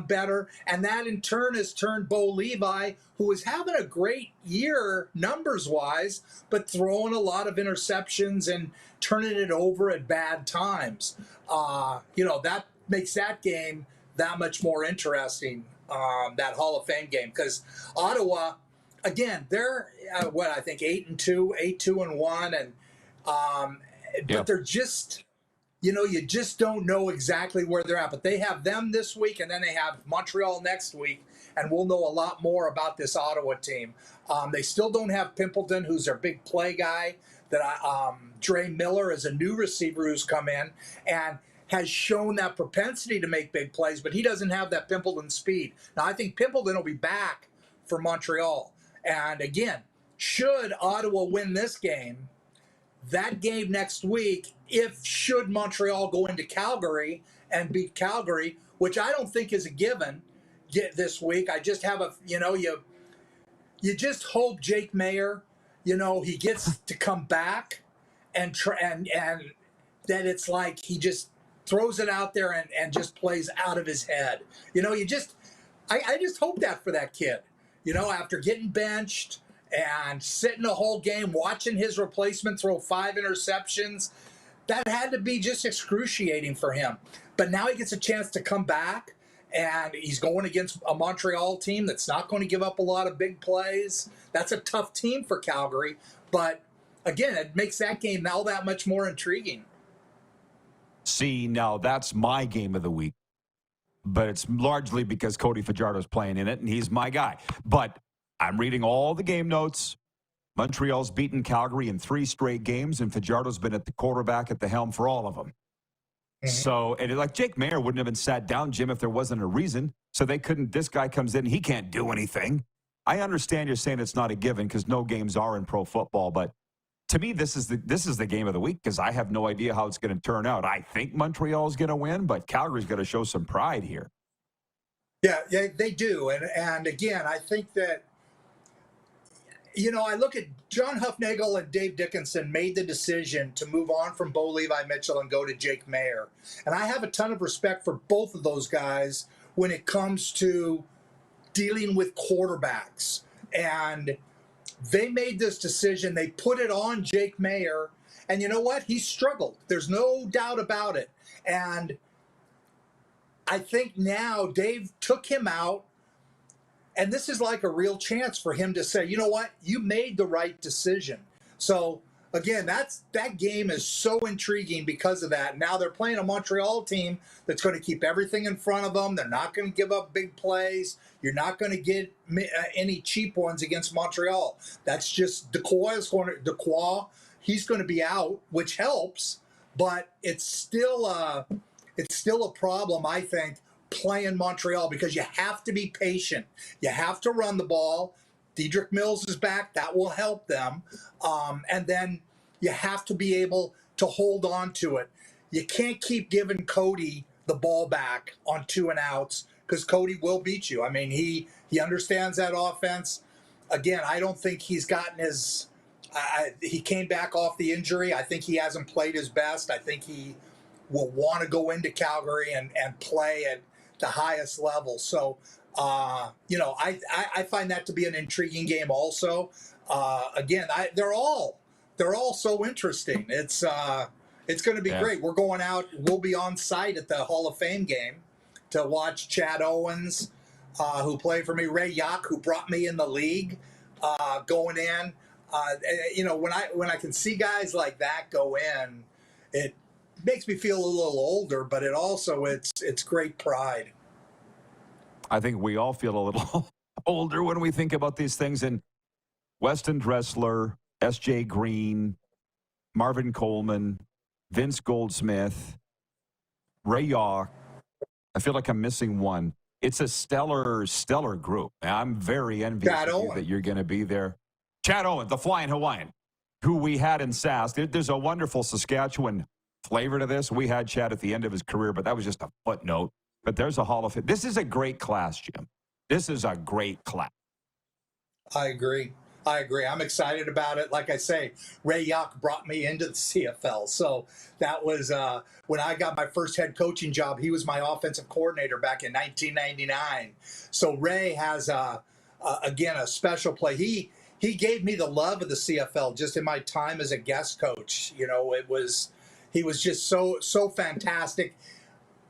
better. And that in turn has turned Bo Levi, who is having a great year numbers-wise, but throwing a lot of interceptions and turning it over at bad times. That makes that game that much more interesting, that Hall of Fame game. Because Ottawa, again, they're, 8-2, 8-2-1. But they're just... you just don't know exactly where they're at. But they have them this week, and then they have Montreal next week, and we'll know a lot more about this Ottawa team. They still don't have Pimpleton, who's their big play guy. Dre Miller is a new receiver who's come in and has shown that propensity to make big plays, but he doesn't have that Pimpleton speed. Now, I think Pimpleton will be back for Montreal. And again, should Ottawa win this game, that game next week, should Montreal go into Calgary and beat Calgary, which I don't think is a given this week. I just have you just hope Jake Mayer, he gets to come back and that it's like he just throws it out there and just plays out of his head. I just hope that for that kid, after getting benched and sitting the whole game, watching his replacement throw 5 interceptions, that had to be just excruciating for him. But now he gets a chance to come back, and he's going against a Montreal team that's not going to give up a lot of big plays. That's a tough team for Calgary. But, again, it makes that game all that much more intriguing. See, now that's my game of the week. But it's largely because Cody Fajardo's playing in it, and he's my guy. But I'm reading all the game notes. Montreal's beaten Calgary in 3 straight games, and Fajardo's been at the quarterback at the helm for all of them. Mm-hmm. So, and Jake Mayer wouldn't have been sat down, Jim, if there wasn't a reason. So they couldn't, this guy comes in, he can't do anything. I understand you're saying it's not a given because no games are in pro football, but to me, this is the game of the week because I have no idea how it's going to turn out. I think Montreal's going to win, but Calgary's going to show some pride here. Yeah, they do. And again, I think that, I look at John Huffnagel and Dave Dickinson made the decision to move on from Bo Levi Mitchell and go to Jake Mayer. And I have a ton of respect for both of those guys when it comes to dealing with quarterbacks. And they made this decision. They put it on Jake Mayer. And you know what? He struggled. There's no doubt about it. And I think now Dave took him out, and this is like a real chance for him to say, you know what, you made the right decision. So again, that game is so intriguing because of that. Now they're playing a Montreal team that's going to keep everything in front of them. They're not going to give up big plays. You're not going to get any cheap ones against Montreal. That's just Dequoy. He's going to be out, which helps, but it's still a problem, I think, playing Montreal, because you have to be patient. You have to run the ball. Dedrick Mills is back. That will help them. And then you have to be able to hold on to it. You can't keep giving Cody the ball back on 2 and outs, because Cody will beat you. I mean, he understands that offense. Again, I don't think he's gotten his he came back off the injury. I think he hasn't played his best. I think he will want to go into Calgary and play at the highest level. So, I find that to be an intriguing game also. Again, they're all so interesting. It's going to be great. We're going out. We'll be on site at the Hall of Fame game to watch Chad Owens, who played for me, Ray Yach, who brought me in the league, going in. When I can see guys like that go in, it makes me feel a little older, but it also it's great pride. I think we all feel a little older when we think about these things. And Weston Dressler, S.J. Green, Marvin Coleman, Vince Goldsmith, Ray Yach. I feel like I'm missing one. It's a stellar group. I'm very envious of you that you're going to be there. Chad Owen, the Flying Hawaiian, who we had in Sask. There's a wonderful Saskatchewan flavor to this. We had Chad at the end of his career, but that was just a footnote. But there's a Hall of Fame. This is a great class, Jim. This is a great class. I agree. I'm excited about it. Like I say, Ray Yach brought me into the CFL. So that was when I got my first head coaching job. He was my offensive coordinator back in 1999. So Ray has, again, a special play. He gave me the love of the CFL just in my time as a guest coach. He was just so fantastic.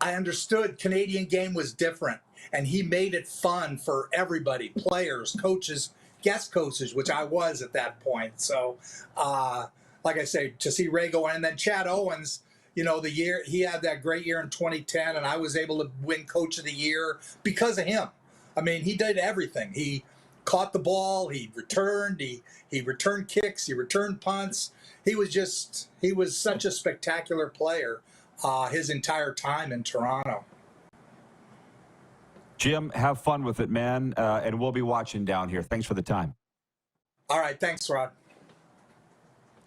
I understood Canadian game was different, and he made it fun for everybody, players, coaches, guest coaches, which I was at that point. So, like I say, to see Ray go in, and then Chad Owens, the year he had that great year in 2010, and I was able to win Coach of the Year because of him. I mean, he did everything. He caught the ball, he returned, he returned kicks, he returned punts. He was such a spectacular player his entire time in Toronto. Jim, have fun with it, man, and we'll be watching down here. Thanks for the time. All right, thanks, Rod.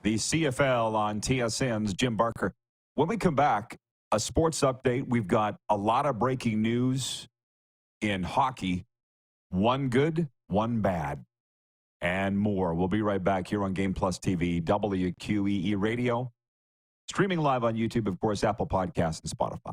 The CFL on TSN's Jim Barker. When we come back, a sports update. We've got a lot of breaking news in hockey. One good, one bad, and more. We'll be right back here on Game Plus TV, WQEE Radio. Streaming live on YouTube, of course, Apple Podcasts and Spotify.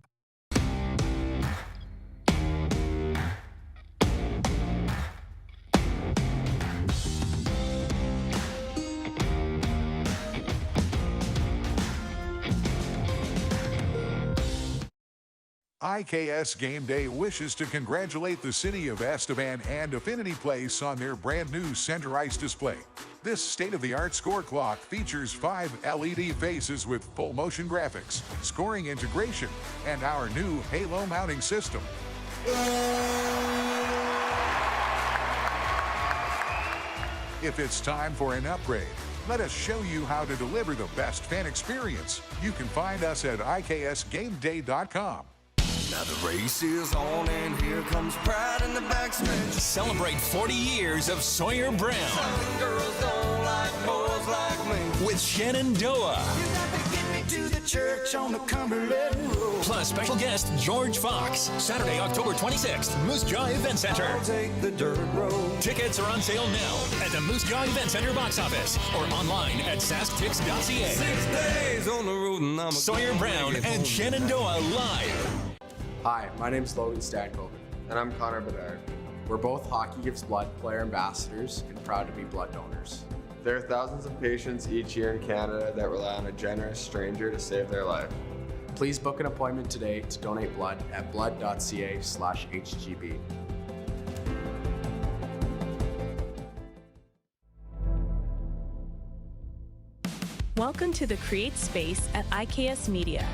IKS Game Day wishes to congratulate the city of Estevan and Affinity Place on their brand new center ice display. This state-of-the-art score clock features 5 LED faces with full motion graphics, scoring integration, and our new Halo mounting system. If it's time for an upgrade, let us show you how to deliver the best fan experience. You can find us at IKSGameDay.com. Now the race is on and here comes pride in the backstretch. Celebrate 40 years of Sawyer Brown. Some girls don't like boys like me. With Shenandoah. You got to get me to the church on the Cumberland Road. Plus special guest George Fox. Saturday, October 26th, Moose Jaw Event Center. I'll take the dirt road. Tickets are on sale now at the Moose Jaw Event Center box office or online at sasktix.ca. 6 days on the road and I'm Sawyer Brown and Shenandoah live. Hi, my name's Logan Stankoven. And I'm Connor Bedard. We're both Hockey Gives Blood player ambassadors and proud to be blood donors. There are thousands of patients each year in Canada that rely on a generous stranger to save their life. Please book an appointment today to donate blood at blood.ca/HGB. Welcome to the Create Space at IKS Media.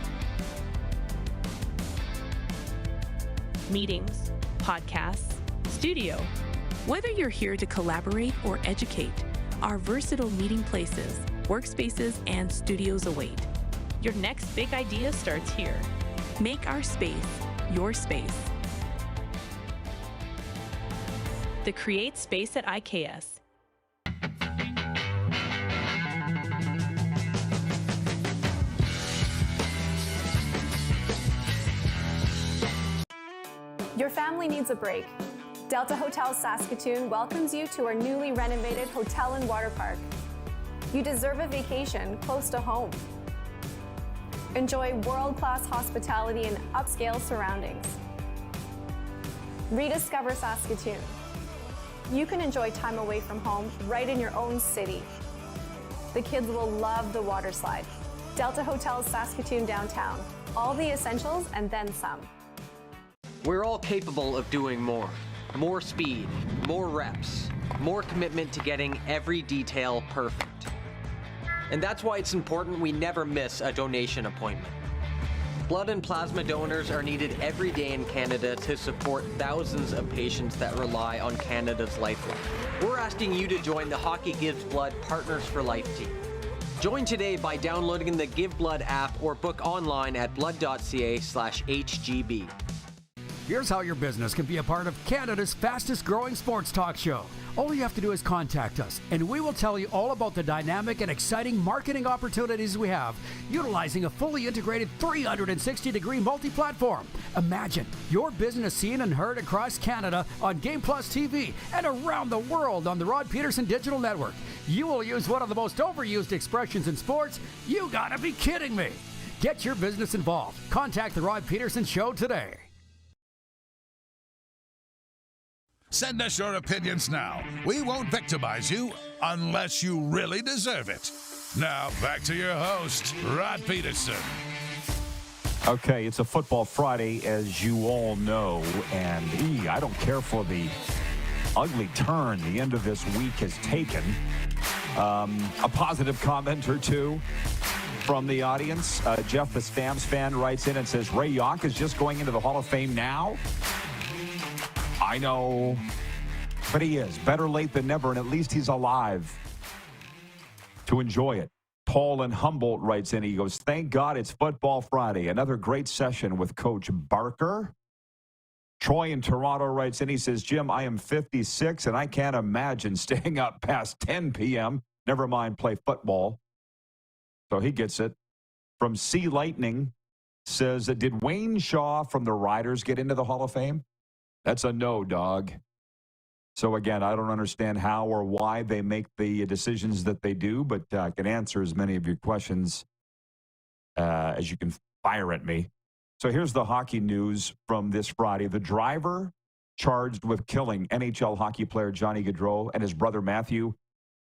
Meetings, podcasts, studio. Whether you're here to collaborate or educate, our versatile meeting places, workspaces, and studios await. Your next big idea starts here. Make our space your space. The Create Space at IKS. Your family needs a break. Delta Hotels Saskatoon welcomes you to our newly renovated hotel and water park. You deserve a vacation close to home. Enjoy world-class hospitality and upscale surroundings. Rediscover Saskatoon. You can enjoy time away from home right in your own city. The kids will love the water slide. Delta Hotels Saskatoon downtown. All the essentials and then some. We're all capable of doing more. More speed, more reps, more commitment to getting every detail perfect. And that's why it's important we never miss a donation appointment. Blood and plasma donors are needed every day in Canada to support thousands of patients that rely on Canada's lifeline. We're asking you to join the Hockey Gives Blood Partners for Life team. Join today by downloading the Give Blood app or book online at blood.ca/HGB. Here's how your business can be a part of Canada's fastest growing sports talk show. All you have to do is contact us, and we will tell you all about the dynamic and exciting marketing opportunities we have, utilizing a fully integrated 360-degree multi-platform. Imagine your business seen and heard across Canada on Game Plus TV and around the world on the Rod Pedersen Digital Network. You will use one of the most overused expressions in sports. You gotta be kidding me. Get your business involved. Contact the Rod Pedersen Show today. Send us your opinions now. We won't victimize you unless you really deserve it. Now, back to your host, Rod Pedersen. Okay, it's a Football Friday, as you all know, and I don't care for the ugly turn the end of this week has taken. A positive comment or two from the audience. Jeff, the Stamps fan, writes in and says, Ray Yonk is just going into the Hall of Fame now? I know, but he is. Better late than never, and at least he's alive to enjoy it. Paul in Humboldt writes in, he goes, thank God it's Football Friday. Another great session with Coach Barker. Troy in Toronto writes in, he says, Jim, I am 56, and I can't imagine staying up past 10 p.m., never mind play football. So he gets it. From Sea Lightning says, did Wayne Shaw from the Riders get into the Hall of Fame? That's a no, dog. So, again, I don't understand how or why they make the decisions that they do, but I can answer as many of your questions as you can fire at me. So here's the hockey news from this Friday. The driver charged with killing NHL hockey player Johnny Gaudreau and his brother Matthew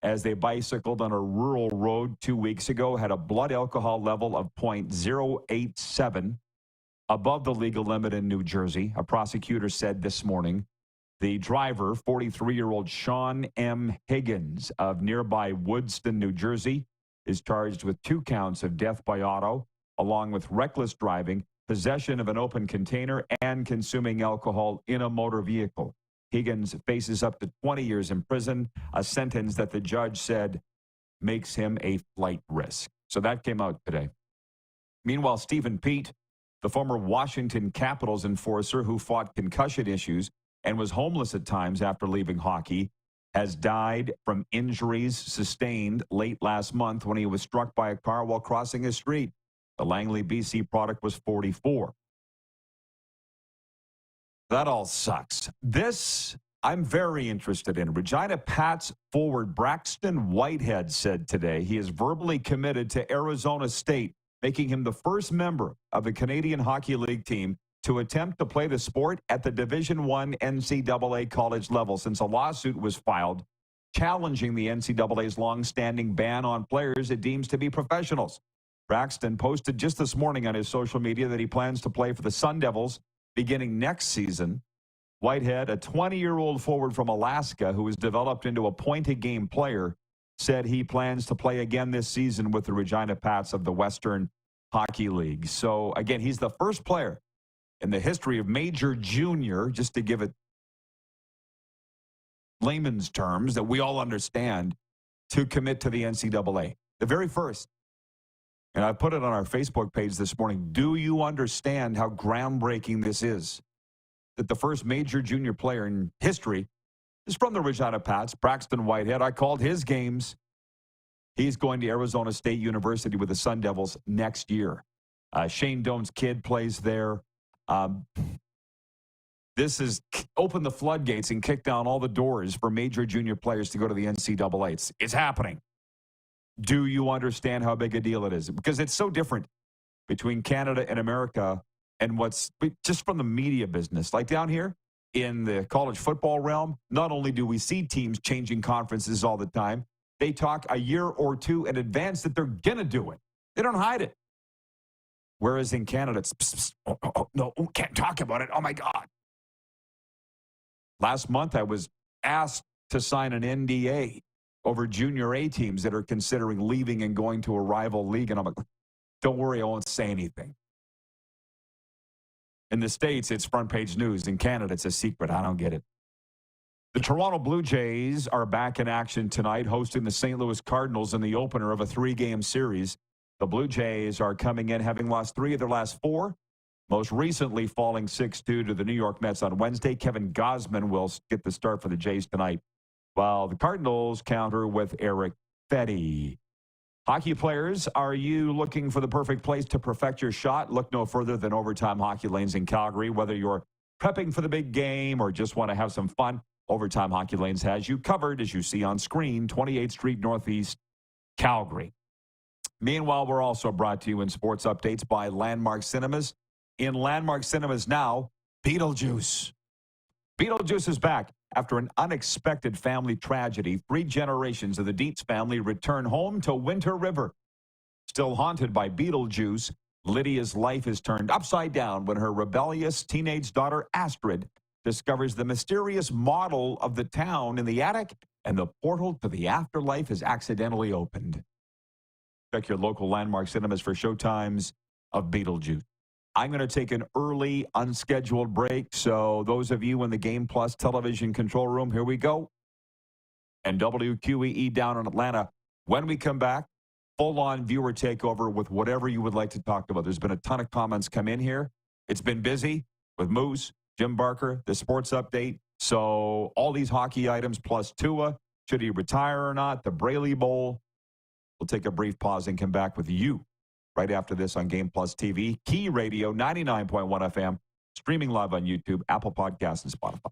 as they bicycled on a rural road 2 weeks ago had a blood alcohol level of .087. above the legal limit in New Jersey. A prosecutor said this morning the driver, 43-year-old Sean M. Higgins of nearby Woodston, New Jersey, is charged with 2 counts of death by auto, along with reckless driving, possession of an open container, and consuming alcohol in a motor vehicle. Higgins faces up to 20 years in prison, a sentence that the judge said makes him a flight risk. So that came out today. Meanwhile, Stephen Peet, the former Washington Capitals enforcer who fought concussion issues and was homeless at times after leaving hockey, has died from injuries sustained late last month when he was struck by a car while crossing a street. The Langley, BC product was 44. That all sucks. This I'm very interested in. Regina Pats forward Braxton Whitehead said today he is verbally committed to Arizona State, making him the first member of the Canadian Hockey League team to attempt to play the sport at the Division I NCAA college level since a lawsuit was filed challenging the NCAA's long-standing ban on players it deems to be professionals. Braxton posted just this morning on his social media that he plans to play for the Sun Devils beginning next season. Whitehead, a 20-year-old forward from Alaska who has developed into a point-a-game player, said he plans to play again this season with the Regina Pats of the Western Hockey League. So, again, he's the first player in the history of Major Junior, just to give it layman's terms that we all understand, to commit to the NCAA. The very first. And I put it on our Facebook page this morning. Do you understand how groundbreaking this is? That the first major junior player in history is from the Regina Pats, Braxton Whitehead. I called his games. He's going to Arizona State University with the Sun Devils next year. Shane Doan's kid plays there. This has opened the floodgates and kicked down all the doors for major junior players to go to the NCAA. It's happening. Do you understand how big a deal it is? Because it's so different between Canada and America and what's just from the media business. Like down here in the college football realm, not only do we see teams changing conferences all the time, they talk a year or two in advance that they're going to do it. They don't hide it. Whereas in Canada, it's, no, can't talk about it. Oh, my God. Last month, I was asked to sign an NDA over junior A teams that are considering leaving and going to a rival league. And I'm like, don't worry, I won't say anything. In the States, it's front page news. In Canada, it's a secret. I don't get it. The Toronto Blue Jays are back in action tonight, hosting the St. Louis Cardinals in the opener of a 3-game series. The Blue Jays are coming in having lost 3 of their last 4, most recently falling 6-2 to the New York Mets on Wednesday. Kevin Gausman will get the start for the Jays tonight, while the Cardinals counter with Eric Fetty. Hockey players, are you looking for the perfect place to perfect your shot? Look no further than Overtime Hockey Lanes in Calgary. Whether you're prepping for the big game or just want to have some fun, Overtime Hockey Lanes has you covered, as you see on screen, 28th Street Northeast, Calgary. Meanwhile, we're also brought to you in sports updates by Landmark Cinemas. In Landmark Cinemas now, Beetlejuice. Beetlejuice is back. After an unexpected family tragedy, 3 generations of the Dietz family return home to Winter River. Still haunted by Beetlejuice, Lydia's life is turned upside down when her rebellious teenage daughter, Astrid, discovers the mysterious model of the town in the attic, and the portal to the afterlife is accidentally opened. Check your local Landmark Cinemas for showtimes of Beetlejuice. I'm going to take an early, unscheduled break. So those of you in the Game Plus television control room, here we go. And WQEE down in Atlanta. When we come back, full-on viewer takeover with whatever you would like to talk about. There's been a ton of comments come in here. It's been busy with Moose, Jim Barker, the sports update. So all these hockey items plus Tua, should he retire or not, the Braley Bowl. We'll take a brief pause and come back with you right after this on Game Plus TV, Key Radio, 99.1 FM, streaming live on YouTube, Apple Podcasts, and Spotify.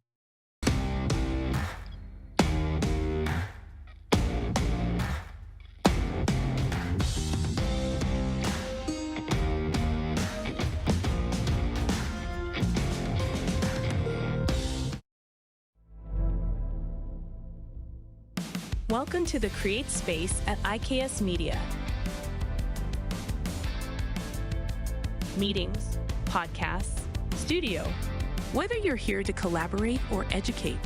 Welcome to the Create Space at IKS Media. Meetings, podcasts, studio. Whether you're here to collaborate or educate,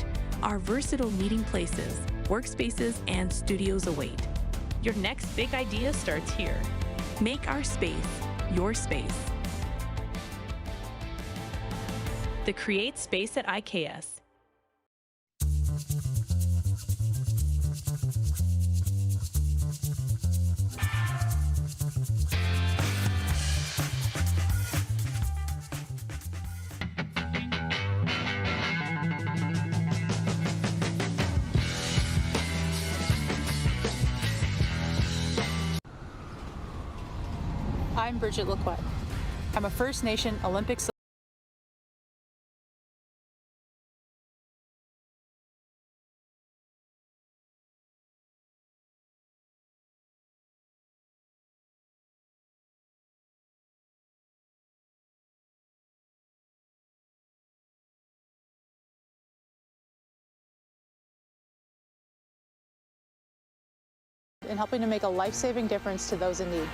our versatile meeting places, workspaces, and studios await. Your next big idea starts here. Make our space your space. The Create Space at IKS. I'm Bridget Lacquette. I'm a First Nation Olympic in helping to make a life-saving difference to those in need.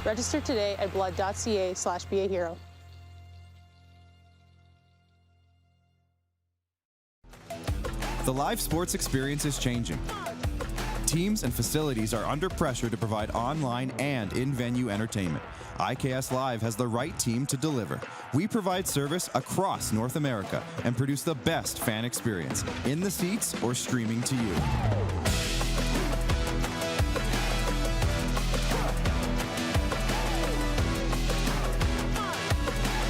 Register today at blood.ca/beahero. The live sports experience is changing. Teams and facilities are under pressure to provide online and in-venue entertainment. IKS Live has the right team to deliver. We provide service across North America and produce the best fan experience, in the seats or streaming to you.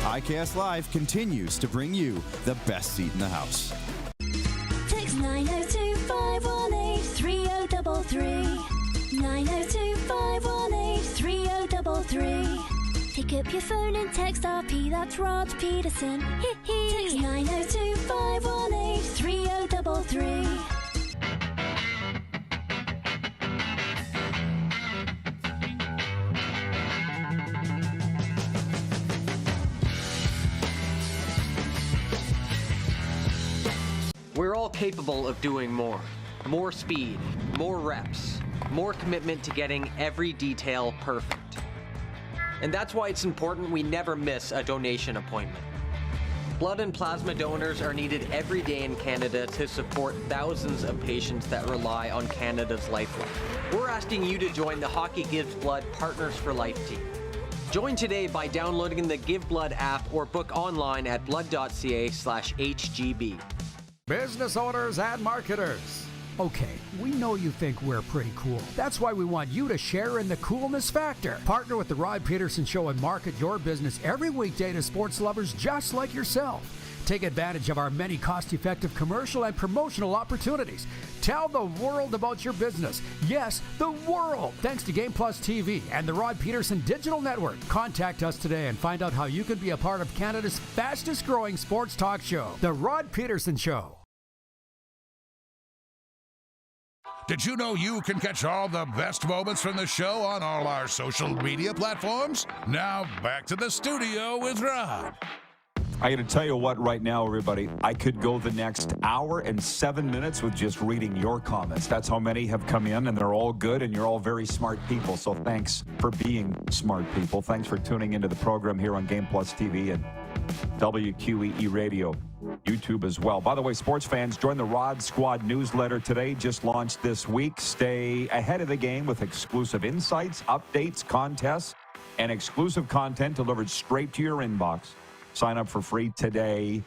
IKS Live continues to bring you the best seat in the house. Text 902-518-3033. 902-518-3033. Pick up your phone and text RP, that's Rod Pedersen. Text 902-518-3033. We're all capable of doing more. More speed, more reps, more commitment to getting every detail perfect. And that's why it's important we never miss a donation appointment. Blood and plasma donors are needed every day in Canada to support thousands of patients that rely on Canada's lifeline. We're asking you to join the Hockey Gives Blood Partners for Life team. Join today by downloading the Give Blood app or book online at blood.ca/HGB. Business owners and marketers. Okay, we know you think we're pretty cool. That's why we want you to share in the coolness factor. Partner with the Rod Pedersen Show and market your business every weekday to sports lovers just like yourself. Take advantage of our many cost-effective commercial and promotional opportunities. Tell the world about your business. Yes, the world. Thanks to Game Plus TV and the Rod Pedersen Digital Network. Contact us today and find out how you can be a part of Canada's fastest-growing sports talk show, The Rod Pedersen Show. Did you know you can catch all the best moments from the show on all our social media platforms? Now, back to the studio with Rod. I got to tell you what right now, everybody, I could go the next hour and 7 minutes with just reading your comments. That's how many have come in, and they're all good, and you're all very smart people. So thanks for being smart people. Thanks for tuning into the program here on Game Plus TV and WQEE Radio, YouTube as well. By the way, sports fans, join the Rod Squad newsletter today, just launched this week. Stay ahead of the game with exclusive insights, updates, contests, and exclusive content delivered straight to your inbox. Sign up for free today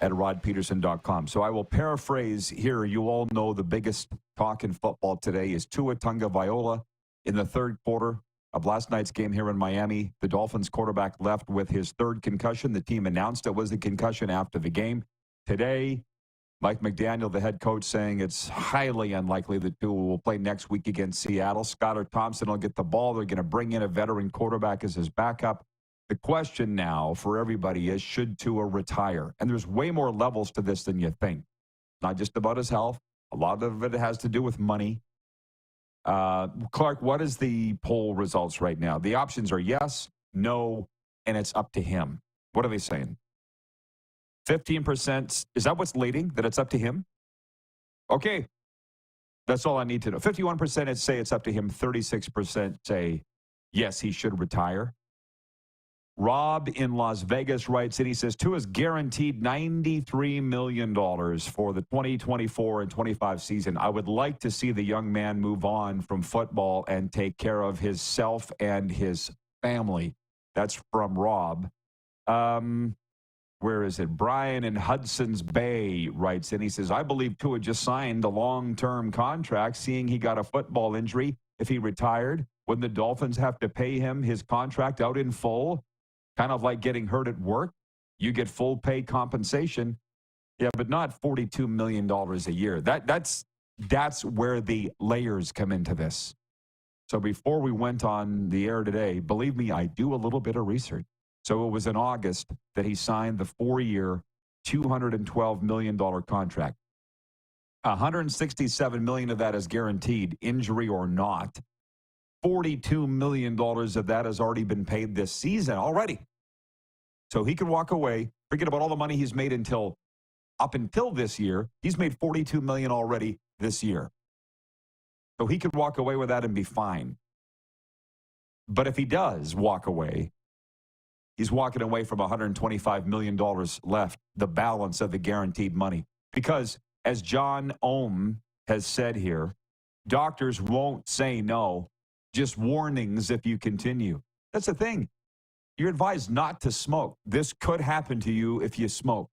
at rodpedersen.com. So I will paraphrase here. You all know the biggest talk in football today is Tua Tagovailoa in the third quarter of last night's game here in Miami. The Dolphins quarterback left with his third concussion. The team announced it was a concussion after the game. Today, Mike McDaniel, the head coach, saying it's highly unlikely that Tua will play next week against Seattle. Skylar Thompson will get the ball. They're going to bring in a veteran quarterback as his backup. The question now for everybody is, should Tua retire? And there's way more levels to this than you think. Not just about his health. A lot of it has to do with money. Clark, what is the poll results right now? The options are yes, no, and it's up to him. What are they saying? 15%. Is that what's leading, that it's up to him? Okay. That's all I need to know. 51% say it's up to him. 36% say yes, he should retire. Rob in Las Vegas writes in, he says, Tua is guaranteed $93 million for the 2024 and 25 season. I would like to see the young man move on from football and take care of himself and his family. That's from Rob. Where is it? Brian in Hudson's Bay writes in, he says, I believe Tua just signed a long-term contract, seeing he got a football injury. If he retired, wouldn't the Dolphins have to pay him his contract out in full? Kind of like getting hurt at work. You get full pay compensation. Yeah, but not $42 million a year. That's where the layers come into this. So before we went on the air today, believe me, I do a little bit of research. So it was in August that he signed the 4-year, $212 million contract. $167 million of that is guaranteed, injury or not. $42 million of that has already been paid this season already. So he could walk away, forget about all the money he's made up until this year. He's made $42 million already this year. So he could walk away with that and be fine. But if he does walk away, he's walking away from $125 million left, the balance of the guaranteed money. Because as John Ohm has said here, doctors won't say no, just warnings if you continue. That's the thing. You're advised not to smoke. This could happen to you if you smoke.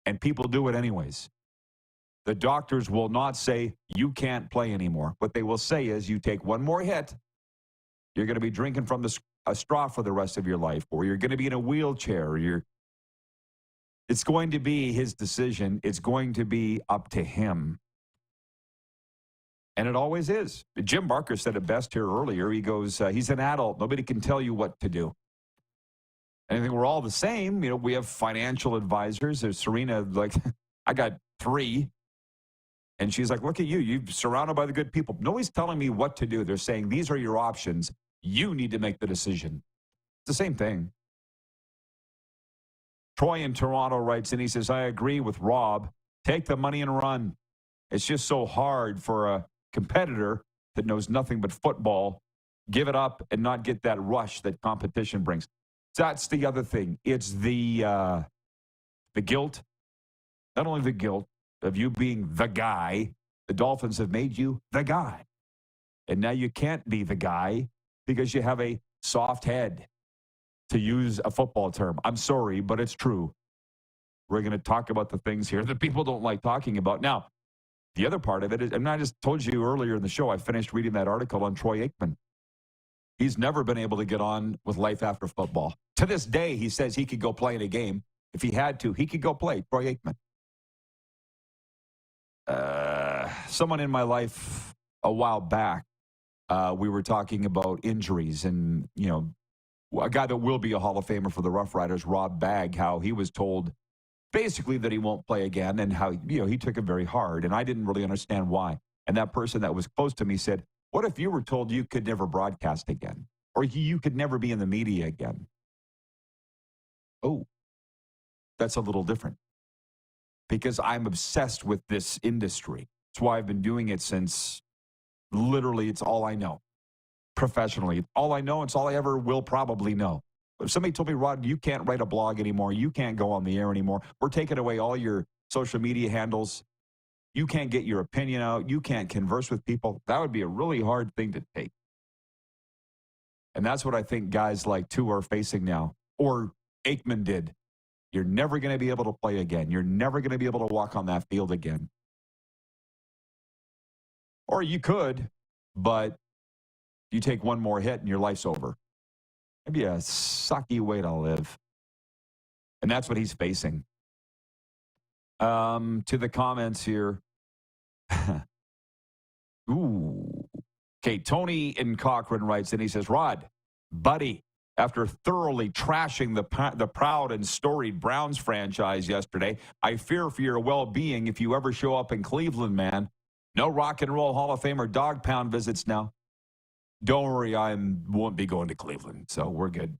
And people do it anyways. The doctors will not say you can't play anymore. What they will say is you take one more hit, you're going to be drinking from a straw for the rest of your life, or you're going to be in a wheelchair. It's going to be his decision. It's going to be up to him. And it always is. Jim Barker said it best here earlier. He goes, he's an adult. Nobody can tell you what to do. And I think we're all the same. We have financial advisors. There's Serena, I got 3. And she's like, look at you. You're surrounded by the good people. Nobody's telling me what to do. They're saying, these are your options. You need to make the decision. It's the same thing. Troy in Toronto writes in, he says, I agree with Rob. Take the money and run. It's just so hard for a competitor that knows nothing but football, give it up and not get that rush that competition brings. That's the other thing. It's the guilt. Not only the guilt of you being the guy, the Dolphins have made you the guy. And now you can't be the guy because you have a soft head, to use a football term. I'm sorry, but it's true. We're going to talk about the things here that people don't like talking about. Now, the other part of it is, and I just told you earlier in the show, I finished reading that article on Troy Aikman. He's never been able to get on with life after football. To this day, he says he could go play in a game. If he had to, he could go play. Troy Aikman. Someone in my life a while back, we were talking about injuries and, a guy that will be a Hall of Famer for the Rough Riders, Rob Bagg, how he was told basically that he won't play again and how, he took it very hard. And I didn't really understand why. And that person that was close to me said, what if you were told you could never broadcast again? Or you could never be in the media again? Oh, that's a little different. Because I'm obsessed with this industry. That's why I've been doing it since literally it's all I know. Professionally, it's all I know. It's all I ever will probably know. If somebody told me, Rod, you can't write a blog anymore. You can't go on the air anymore. We're taking away all your social media handles. You can't get your opinion out. You can't converse with people. That would be a really hard thing to take. And that's what I think guys like Tua are facing now, or Aikman did. You're never going to be able to play again. You're never going to be able to walk on that field again. Or you could, but you take one more hit and your life's over. It'd be a sucky way to live. And that's what he's facing. To the comments here. Ooh. Okay, Tony in Cochrane writes, and he says, Rod, buddy, after thoroughly trashing the proud and storied Browns franchise yesterday, I fear for your well-being if you ever show up in Cleveland, man. No Rock and Roll Hall of Famer dog pound visits now. Don't worry, I won't be going to Cleveland, so we're good.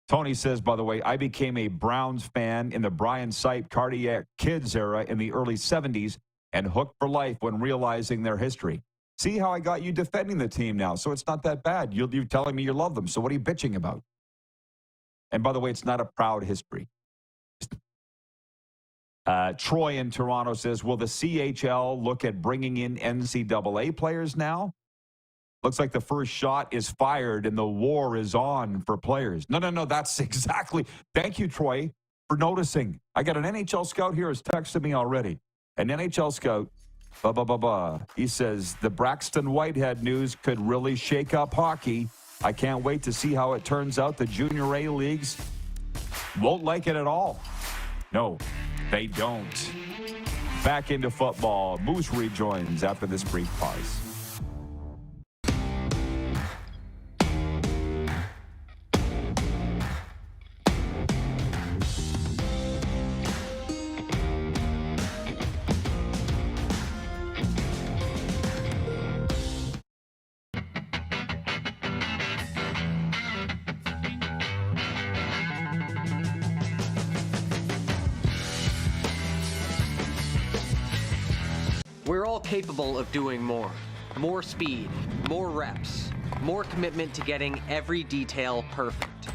Tony says, by the way, I became a Browns fan in the Brian Sipe Cardiac Kids era in the early 70s and hooked for life when realizing their history. See how I got you defending the team now, so it's not that bad. You're telling me you love them, so what are you bitching about? And by the way, it's not a proud history. Troy in Toronto says, will the CHL look at bringing in NCAA players now? Looks like the first shot is fired and the war is on for players. No, that's exactly. Thank you, Troy, for noticing. I got an NHL scout here who's texted me already. An NHL scout, he says, the Braxton Whitehead news could really shake up hockey. I can't wait to see how it turns out. The Junior A leagues won't like it at all. No, they don't. Back into football. Moose rejoins after this brief pause. We're all capable of doing more. More speed, more reps, more commitment to getting every detail perfect.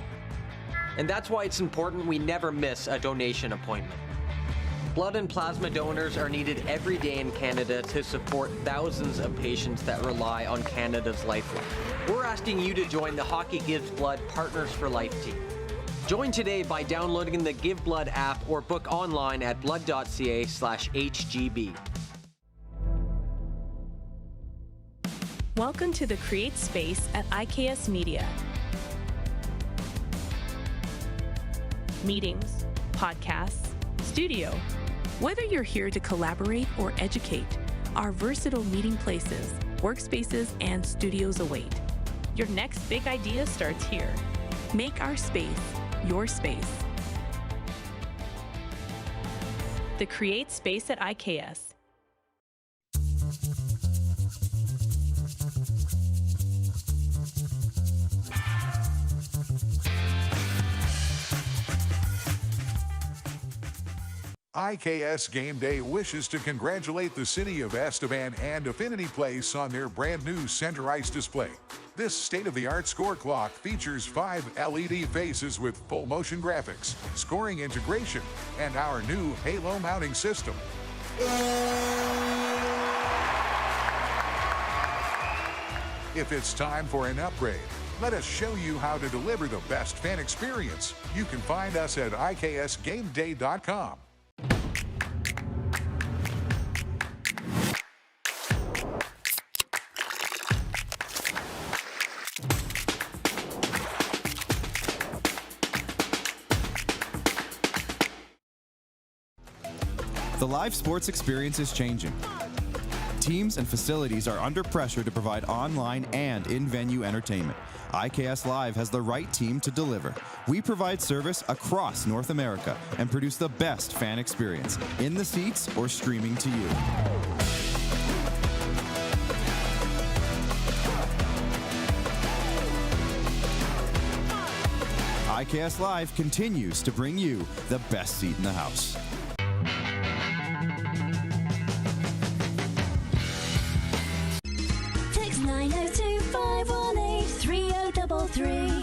And that's why it's important we never miss a donation appointment. Blood and plasma donors are needed every day in Canada to support thousands of patients that rely on Canada's lifeline. We're asking you to join the Hockey Gives Blood Partners for Life team. Join today by downloading the Give Blood app or book online at blood.ca/HGB. Welcome to the Create Space at IKS Media. Meetings, podcasts, studio. Whether you're here to collaborate or educate, our versatile meeting places, workspaces, and studios await. Your next big idea starts here. Make our space your space. The Create Space at IKS. IKS Game Day wishes to congratulate the city of Estevan and Affinity Place on their brand new center ice display. This state-of-the-art score clock features 5 LED faces with full motion graphics, scoring integration, and our new Halo mounting system. If it's time for an upgrade, let us show you how to deliver the best fan experience. You can find us at iksgameday.com. The live sports experience is changing. Teams and facilities are under pressure to provide online and in-venue entertainment. IKS Live has the right team to deliver. We provide service across North America and produce the best fan experience, in the seats or streaming to you. IKS Live continues to bring you the best seat in the house. Text 902-518-3033.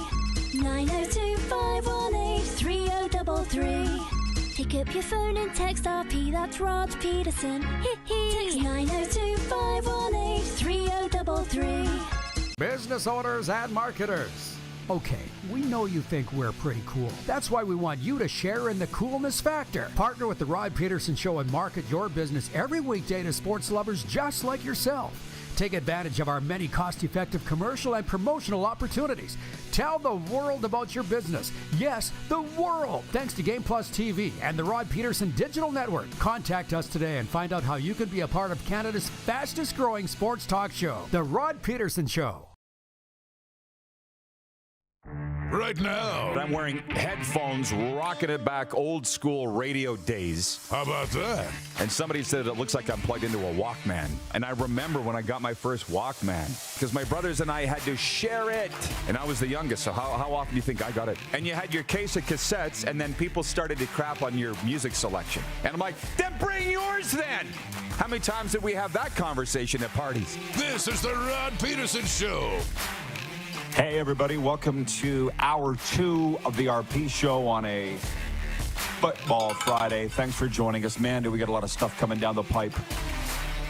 902-518-3033. Pick up your phone and text RP, that's Rod Pedersen. Text 902-518-3033. Business owners and marketers. Okay, we know you think we're pretty cool. That's why we want you to share in the coolness factor. Partner with the Rod Pedersen Show and market your business every weekday to sports lovers just like yourself. Take advantage of our many cost-effective commercial and promotional opportunities. Tell the world about your business. Yes, the world. Thanks to Game Plus TV and the Rod Pedersen Digital Network. Contact us today and find out how you can be a part of Canada's fastest-growing sports talk show, The Rod Pedersen Show. Right now. I'm wearing headphones, rocking it back, old school radio days. How about that? And somebody said it looks like I'm plugged into a Walkman. And I remember when I got my first Walkman, because my brothers and I had to share it. And I was the youngest, so how often do you think I got it? And you had your case of cassettes, and then people started to crap on your music selection. And I'm like, then bring yours then! How many times did we have that conversation at parties? This is the Rod Pedersen Show. Hey, everybody. Welcome to Hour 2 of the RP Show on a Football Friday. Thanks for joining us. Man, do we get a lot of stuff coming down the pipe.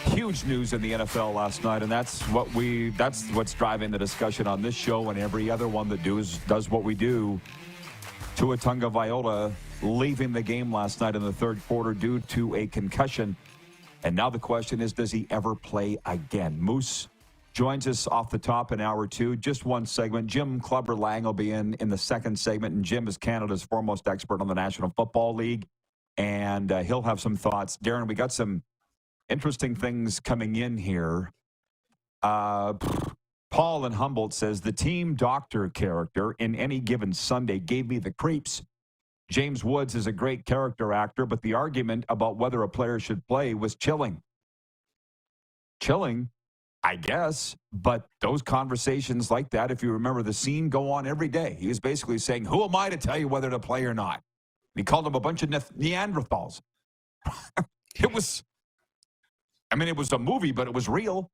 Huge news in the NFL last night, and that's what's driving the discussion on this show and every other one that does what we do. Tua Tagovailoa leaving the game last night in the third quarter due to a concussion. And now the question is, does he ever play again? Moose joins us off the top in Hour 2. Just one segment. Jim Clubber Lang will be in the second segment, and Jim is Canada's foremost expert on the National Football League, and he'll have some thoughts. Darren, we got some interesting things coming in here. Paul in Humboldt says, the team doctor character in Any Given Sunday gave me the creeps. James Woods is a great character actor, but the argument about whether a player should play was chilling. Chilling? I guess, but those conversations like that, if you remember the scene, go on every day. He was basically saying, who am I to tell you whether to play or not? He called them a bunch of Neanderthals. It was a movie, but it was real.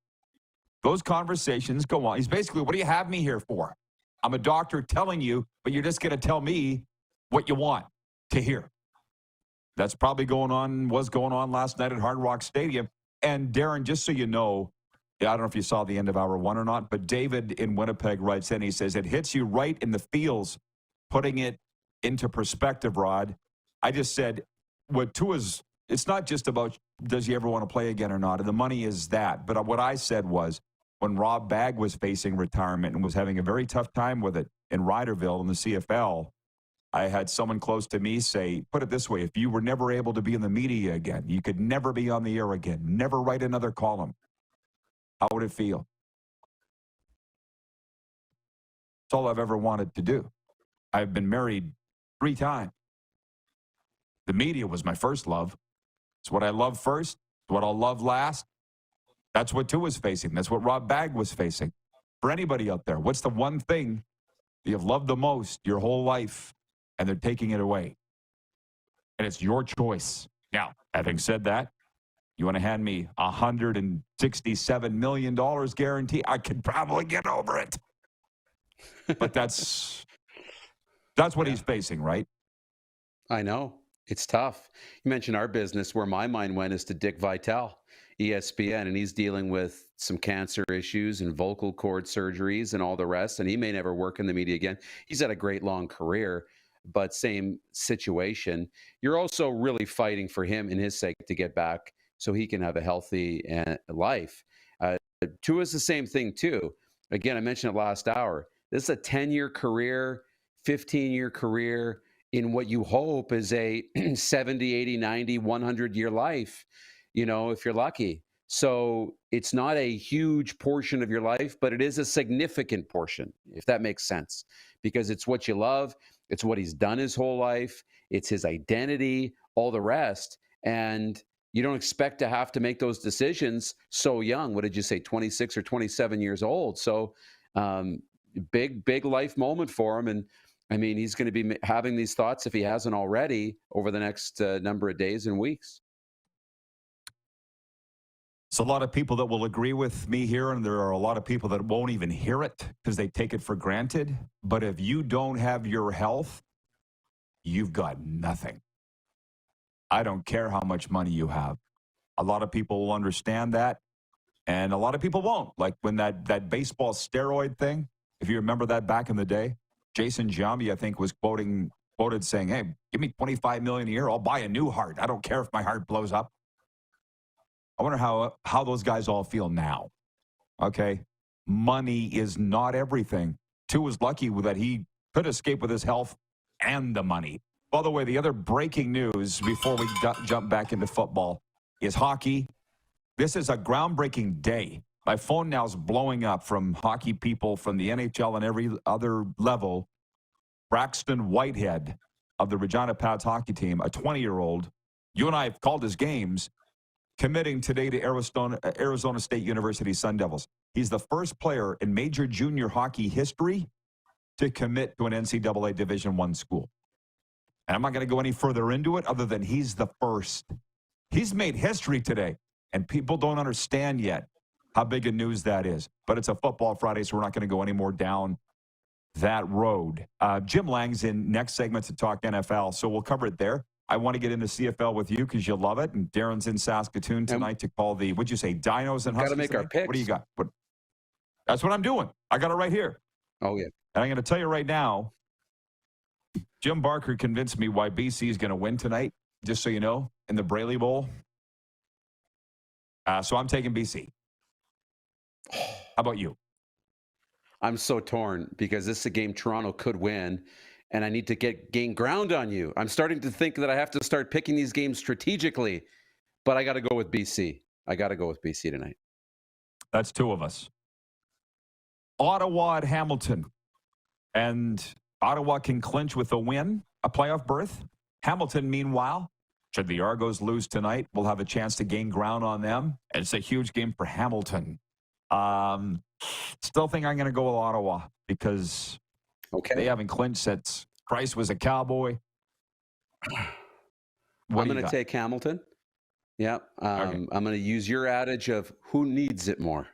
Those conversations go on. He's basically, what do you have me here for? I'm a doctor telling you, but you're just going to tell me what you want to hear. That's probably was going on last night at Hard Rock Stadium. And Darren, just so you know, I don't know if you saw the end of hour one or not, but David in Winnipeg writes in, he says, it hits you right in the feels, putting it into perspective, Rod. I just said, it's not just about does he ever want to play again or not, and the money is that. But what I said was, when Rob Bagg was facing retirement and was having a very tough time with it in Ryderville in the CFL, I had someone close to me say, put it this way, if you were never able to be in the media again, you could never be on the air again, never write another column, how would it feel? It's all I've ever wanted to do. I've been married 3 times. The media was my first love. It's what I love first. It's what I'll love last. That's what Tua was facing. That's what Rob Bagg was facing. For anybody out there, what's the one thing you've loved the most your whole life, and they're taking it away? And it's your choice. Now, having said that, you want to hand me $167 million guarantee? I could probably get over it. But that's what he's facing, right? I know. It's tough. You mentioned our business. Where my mind went is to Dick Vitale, ESPN, and he's dealing with some cancer issues and vocal cord surgeries and all the rest, and he may never work in the media again. He's had a great long career, but same situation. You're also really fighting for him in his sake to get back so he can have a healthy life. Tua's the same thing too. Again, I mentioned it last hour. This is a 10-year career, 15-year career in what you hope is a 70, 80, 90, 100-year life, if you're lucky. So it's not a huge portion of your life, but it is a significant portion, if that makes sense, because it's what you love. It's what he's done his whole life. It's his identity, all the rest. And you don't expect to have to make those decisions so young. What did you say, 26 or 27 years old? So big life moment for him. And I mean, he's going to be having these thoughts, if he hasn't already, over the next number of days and weeks. It's a lot of people that will agree with me here, and there are a lot of people that won't even hear it because they take it for granted. But if you don't have your health, you've got nothing. I don't care how much money you have. A lot of people will understand that, and a lot of people won't. Like when that baseball steroid thing, if you remember that back in the day, Jason Giambi, I think, was quoted saying, hey, give me $25 million a year, I'll buy a new heart. I don't care if my heart blows up. I wonder how those guys all feel now. Okay? Money is not everything. Tua was lucky that he could escape with his health and the money. By the way, the other breaking news before we jump back into football is hockey. This is a groundbreaking day. My phone now is blowing up from hockey people from the NHL and every other level. Braxton Whitehead of the Regina Pats hockey team, a 20-year-old, you and I have called his games, committing today to Arizona State University Sun Devils. He's the first player in major junior hockey history to commit to an NCAA Division I school. And I'm not going to go any further into it other than he's the first. He's made history today, and people don't understand yet how big a news that is. But it's a Football Friday, so we're not going to go any more down that road. Jim Lang's in next segment to talk NFL, so we'll cover it there. I want to get into CFL with you because you love it, and Darren's in Saskatoon tonight to call the, what'd you say, Dinos and Huskies? Got to make tonight? our picks. What do you got? That's what I'm doing. I got it right here. Oh, yeah. And I'm going to tell you right now, Jim Barker convinced me why BC is going to win tonight, just so you know, in the Braley Bowl. So I'm taking BC. How about you? I'm so torn because this is a game Toronto could win, and I need to gain ground on you. I'm starting to think that I have to start picking these games strategically, but I got to go with BC. I got to go with BC tonight. That's two of us. Ottawa at Hamilton. And Ottawa can clinch with a win, a playoff berth. Hamilton, meanwhile, should the Argos lose tonight, we'll have a chance to gain ground on them. And it's a huge game for Hamilton. Still think I'm going to go with Ottawa because they haven't clinched since Price was a Cowboy. I'm going to take Hamilton. Yeah. I'm going to use your adage of who needs it more.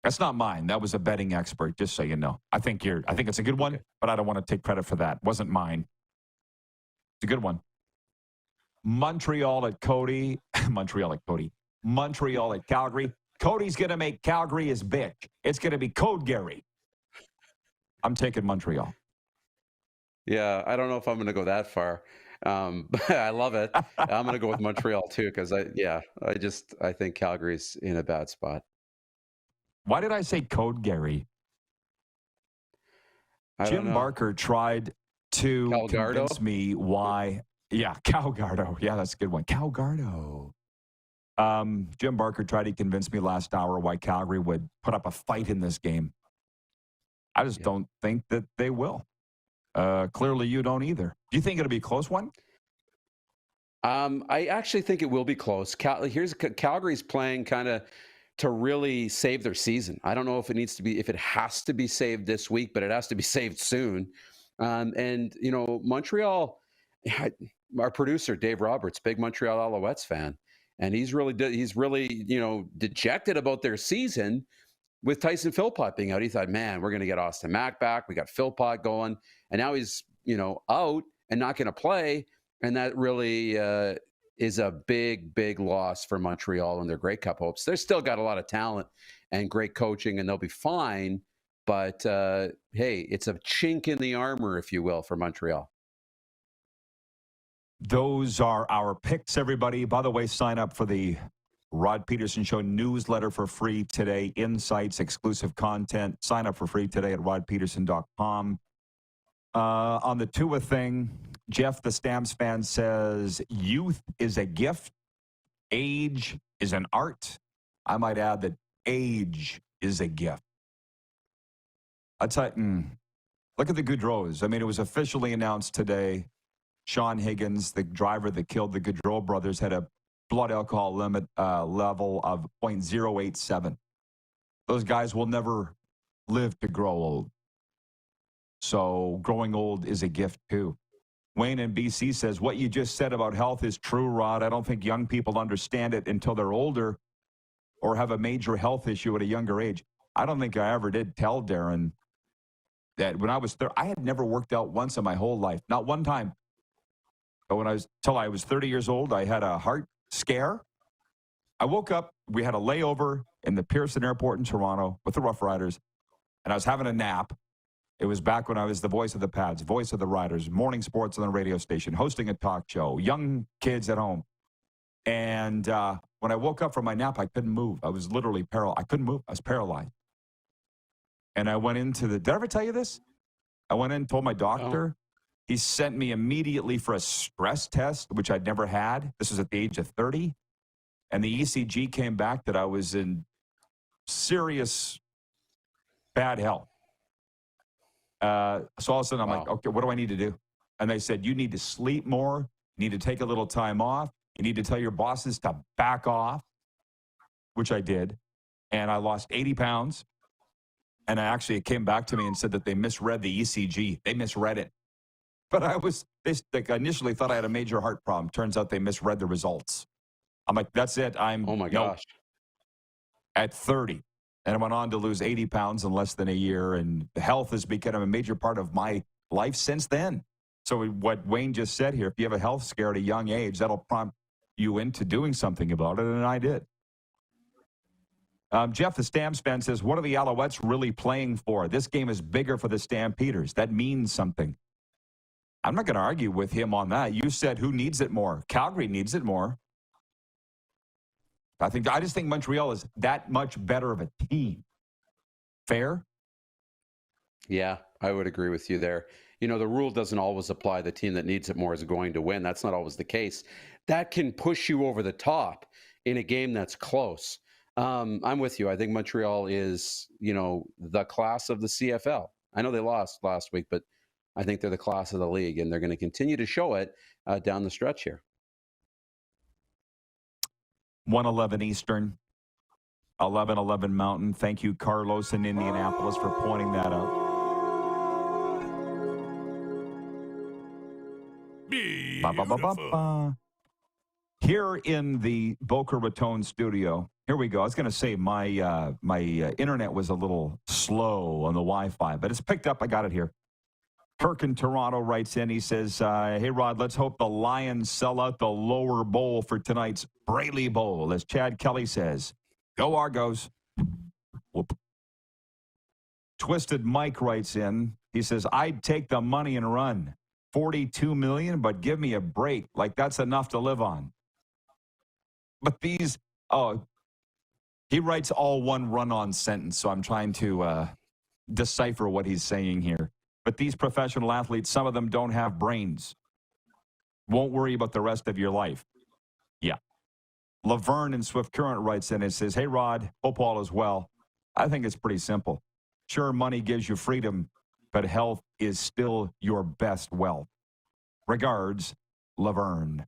That's not mine. That was a betting expert, just so you know. I think it's a good one, but I don't want to take credit for that. It wasn't mine. It's a good one. Montreal at Cody. Montreal at Calgary. Cody's going to make Calgary his bitch. It's going to be Code Gary. I'm taking Montreal. Yeah, I don't know if I'm going to go that far. But I love it. I'm going to go with Montreal too because I think Calgary's in a bad spot. Why did I say Code Gary? Jim Barker tried to convince me why. Yeah, Calgardo. Yeah, that's a good one. Calgardo. Jim Barker tried to convince me last hour why Calgary would put up a fight in this game. I just don't think that they will. Clearly, you don't either. Do you think it'll be a close one? I actually think it will be close. Calgary's playing kind of to really save their season. I don't know if it has to be saved this week, but it has to be saved soon. And Montreal, our producer Dave Roberts, big Montreal Alouettes fan, and he's really dejected about their season with Tyson Philpott being out. He thought, man, we're going to get Austin Mack back. We got Philpott going, and now he's out and not going to play, and that really is a big, big loss for Montreal and their Grey Cup hopes. They've still got a lot of talent and great coaching, and they'll be fine. But hey, it's a chink in the armor, if you will, for Montreal. Those are our picks, everybody. By the way, sign up for the Rod Pedersen Show newsletter for free today. Insights, exclusive content. Sign up for free today at rodpedersen.com. On the Tua thing, Jeff, the Stamps fan, says youth is a gift. Age is an art. I might add that age is a gift. Look at the Gaudreaus. I mean, it was officially announced today. Sean Higgins, the driver that killed the Gaudreau brothers, had a blood alcohol limit level of 0.087. Those guys will never live to grow old. So growing old is a gift too. Wayne in BC says, what you just said about health is true, Rod. I don't think young people understand it until they're older or have a major health issue at a younger age. I don't think I ever did tell Darren that when I was I had never worked out once in my whole life. Not one time. But till I was 30 years old, I had a heart scare. I woke up, we had a layover in the Pearson Airport in Toronto with the Rough Riders, and I was having a nap. It was back when I was the voice of the Pads, voice of the Riders, morning sports on the radio station, hosting a talk show, young kids at home. And when I woke up from my nap, I couldn't move. I was literally paralyzed. I couldn't move. I was paralyzed. And I went into did I ever tell you this? I went in and told my doctor. He sent me immediately for a stress test, which I'd never had. This was at the age of 30. And the ECG came back that I was in serious bad health. So all of a sudden, I'm like, okay, what do I need to do? And they said, you need to sleep more. You need to take a little time off. You need to tell your bosses to back off, which I did. And I lost 80 pounds. And it came back to me and said that they misread the ECG. They misread it. But they initially thought I had a major heart problem. Turns out they misread the results. I'm like, that's it. Oh my gosh. At 30. And I went on to lose 80 pounds in less than a year. And health has become a major part of my life since then. So what Wayne just said here, if you have a health scare at a young age, that'll prompt you into doing something about it. And I did. Jeff, the Stamps fan, says, what are the Alouettes really playing for? This game is bigger for the Stampeders. That means something. I'm not going to argue with him on that. You said who needs it more? Calgary needs it more. I just think Montreal is that much better of a team. Fair? Yeah, I would agree with you there. The rule doesn't always apply. The team that needs it more is going to win. That's not always the case. That can push you over the top in a game that's close. I'm with you. I think Montreal is, the class of the CFL. I know they lost last week, but I think they're the class of the league, and they're going to continue to show it down the stretch here. 1:11 Eastern, 11:11 Mountain. Thank you, Carlos in Indianapolis, for pointing that out. Ba, ba, ba, ba, ba. Here in the Boca Raton studio Here we go. I was going to say my internet was a little slow on the Wi-Fi, but it's picked up. I got it here. Kirk in Toronto writes in. He says, hey, Rod, let's hope the Lions sell out the lower bowl for tonight's Braley Bowl. As Chad Kelly says, go Argos. Whoop. Twisted Mike writes in. He says, I'd take the money and run. $42 million, but give me a break. Like, that's enough to live on. But these, he writes all one run-on sentence, so I'm trying to decipher what he's saying here. But these professional athletes, some of them don't have brains. Won't worry about the rest of your life. Yeah. Laverne in Swift Current writes in and says, hey, Rod, hope all is well. I think it's pretty simple. Sure, money gives you freedom, but health is still your best wealth. Regards, Laverne.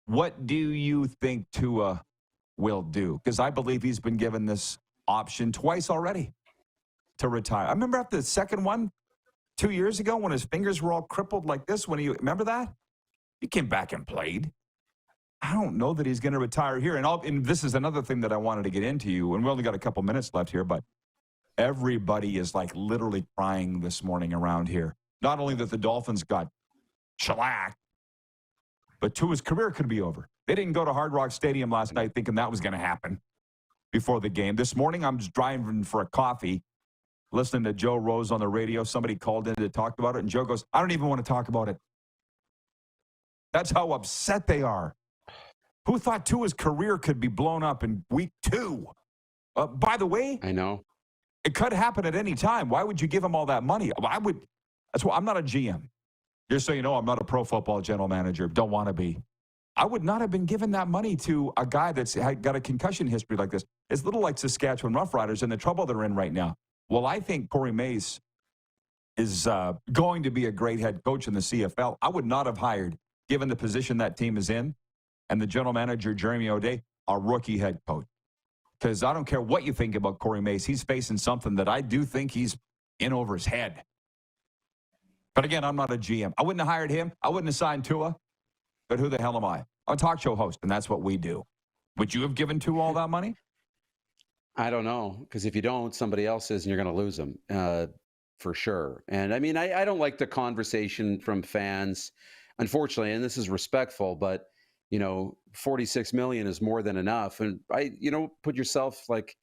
What do you think Tua will do? Because I believe he's been given this option twice already to retire. I remember after the second one 2 years ago when his fingers were all crippled like this. Remember that? He came back and played. I don't know that he's going to retire here. And this is another thing that I wanted to get into you, and we only got a couple minutes left here, but everybody is like literally crying this morning around here. Not only that the Dolphins got shellacked, but Tua's career could be over. They didn't go to Hard Rock Stadium last night thinking that was going to happen before the game. This morning, I'm just driving for a coffee, listening to Joe Rose on the radio. Somebody called in to talk about it, and Joe goes, I don't even want to talk about it. That's how upset they are. Who thought Tua's career could be blown up in week 2? By the way, I know. It could happen at any time. Why would you give him all that money? That's why I'm not a GM. Just so you know, I'm not a pro football general manager. Don't want to be. I would not have been given that money to a guy that's got a concussion history like this. It's a little like Saskatchewan Roughriders and the trouble they're in right now. Well, I think Corey Mace is going to be a great head coach in the CFL. I would not have hired, given the position that team is in, and the general manager, Jeremy O'Day, a rookie head coach. Because I don't care what you think about Corey Mace. He's facing something that I do think he's in over his head. But again, I'm not a GM. I wouldn't have hired him. I wouldn't have signed Tua. But who the hell am I? I'm a talk show host, and that's what we do. Would you have given Tua all that money? I don't know. Because if you don't, somebody else is, and you're going to lose them for sure. And I mean, I don't like the conversation from fans, unfortunately, and this is respectful, but you know, 46 million is more than enough. And put yourself like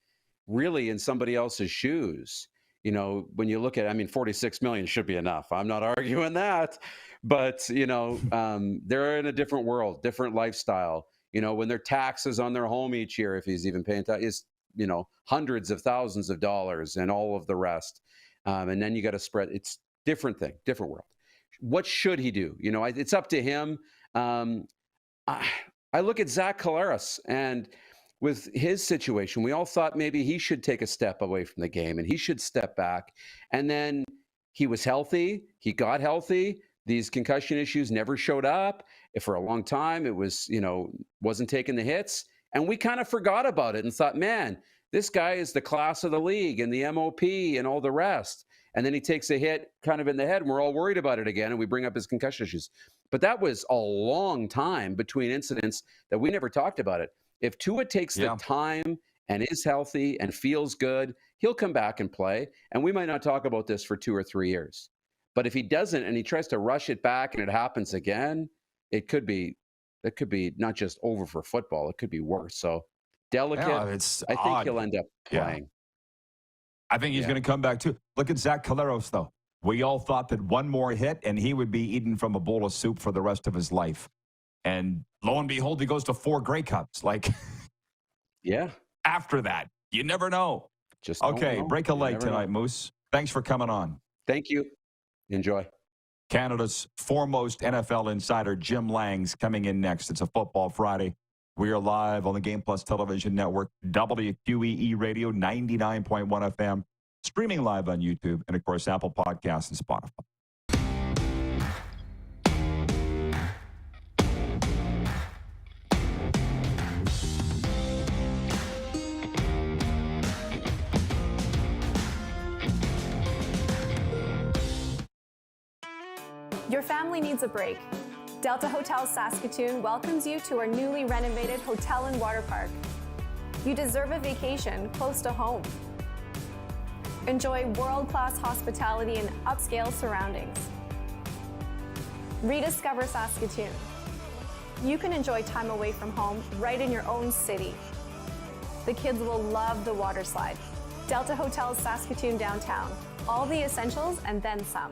really in somebody else's shoes. You know, when you look at, 46 million should be enough. I'm not arguing that, but they're in a different world, different lifestyle. You know, when their taxes on their home each year, if he's even paying is, hundreds of thousands of dollars and all of the rest. And then you got to spread. It's different thing, different world. What should he do? It's up to him. I look at Zach Collaros, and with his situation, we all thought maybe he should take a step away from the game and he should step back. And then he was healthy. He got healthy. These concussion issues never showed up. For a long time, it was, wasn't taking the hits. And we kind of forgot about it and thought, man, this guy is the class of the league and the MOP and all the rest. And then he takes a hit kind of in the head, and we're all worried about it again, and we bring up his concussion issues. But that was a long time between incidents that we never talked about it. If Tua takes the time and is healthy and feels good, he'll come back and play. And we might not talk about this for 2 or 3 years. But if he doesn't and he tries to rush it back and it happens again, it could be not just over for football. It could be worse. So delicate. Yeah, I think he'll end up playing. I think he's going to come back too. Look at Zach Collaros, though. We all thought that one more hit and he would be eaten from a bowl of soup for the rest of his life. And lo and behold, he goes to 4 Grey Cups. After that, you never know. Just okay, break a leg tonight, Moose. Thanks for coming on. Thank you. Enjoy. Canada's foremost NFL insider, Jim Lang's coming in next. It's a Football Friday. We are live on the Game Plus Television Network, WQEE Radio, 99.1 FM, streaming live on YouTube, and, of course, Apple Podcasts and Spotify. Your family needs a break. Delta Hotels Saskatoon welcomes you to our newly renovated hotel and water park. You deserve a vacation close to home. Enjoy world-class hospitality and upscale surroundings. Rediscover Saskatoon. You can enjoy time away from home right in your own city. The kids will love the water slide. Delta Hotels Saskatoon downtown. All the essentials and then some.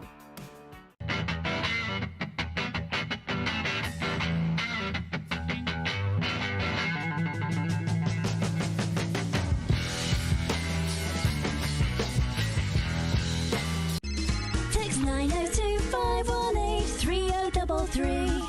Text 902-518-3033.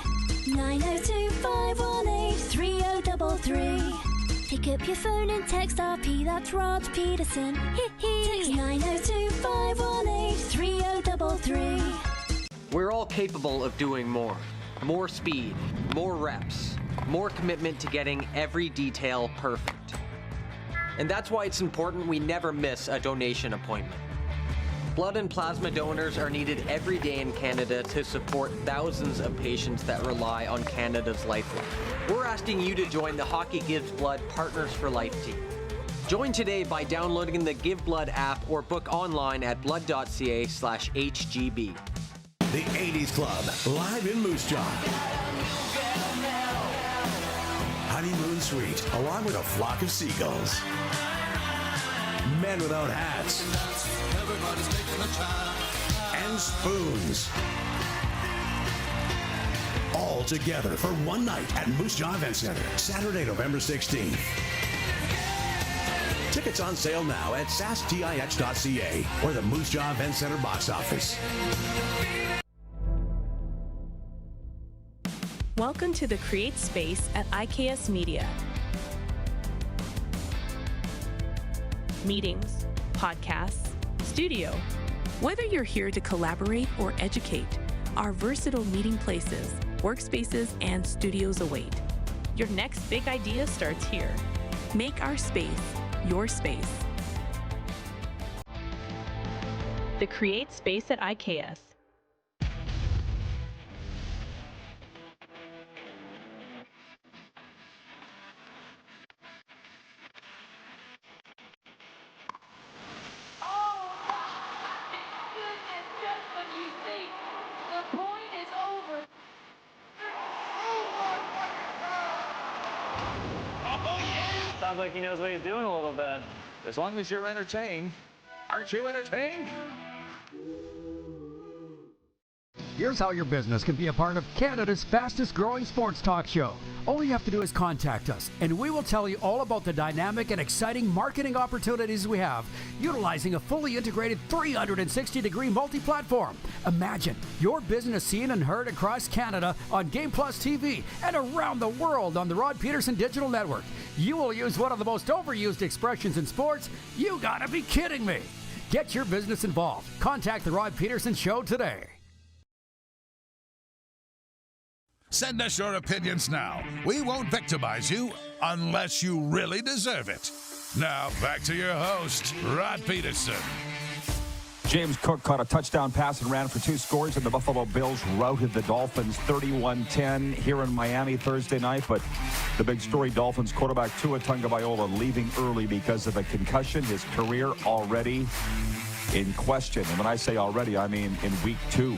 902-518-3033. Pick up your phone and text RP, that's Rod Pedersen. Text 902-518-3033. We're all capable of doing more. More speed, more reps, more commitment to getting every detail perfect. And that's why it's important we never miss a donation appointment. Blood and plasma donors are needed every day in Canada to support thousands of patients that rely on Canada's lifeline. We're asking you to join the Hockey Gives Blood Partners for Life team. Join today by downloading the Give Blood app or book online at blood.ca/HGB. The 80s Club, live in Moose Jaw. Honeymoon Suite, along with a flock of seagulls. Men without hats. And spoons. All together for one night at Moose Jaw Event Center, Saturday, November 16th. Tickets on sale now at sasktix.ca or the Moose Jaw Event Center box office. Welcome to the Create Space at IKS Media. Meetings, podcasts, studio. Whether you're here to collaborate or educate, our versatile meeting places, workspaces, and studios await. Your next big idea starts here. Make our space your space. The Create Space at IKS. Sounds like he knows what he's doing a little bit. As long as you're entertained. Aren't you entertained? Here's how your business can be a part of Canada's fastest growing sports talk show. All you have to do is contact us, and we will tell you all about the dynamic and exciting marketing opportunities we have, utilizing a fully integrated 360-degree multi-platform. Imagine your business seen and heard across Canada on Game Plus TV and around the world on the Rod Pedersen Digital Network. You will use one of the most overused expressions in sports. You gotta be kidding me. Get your business involved. Contact the Rod Pedersen Show today. Send us your opinions now. We won't victimize you unless you really deserve it. Now, back to your host, Rod Pedersen. James Cook caught a touchdown pass and ran for 2 scores, and the Buffalo Bills routed the Dolphins 31-10 here in Miami Thursday night. But the big story, Dolphins quarterback Tua Tagovailoa leaving early because of a concussion. His career already in question. And when I say already, I mean in week 2.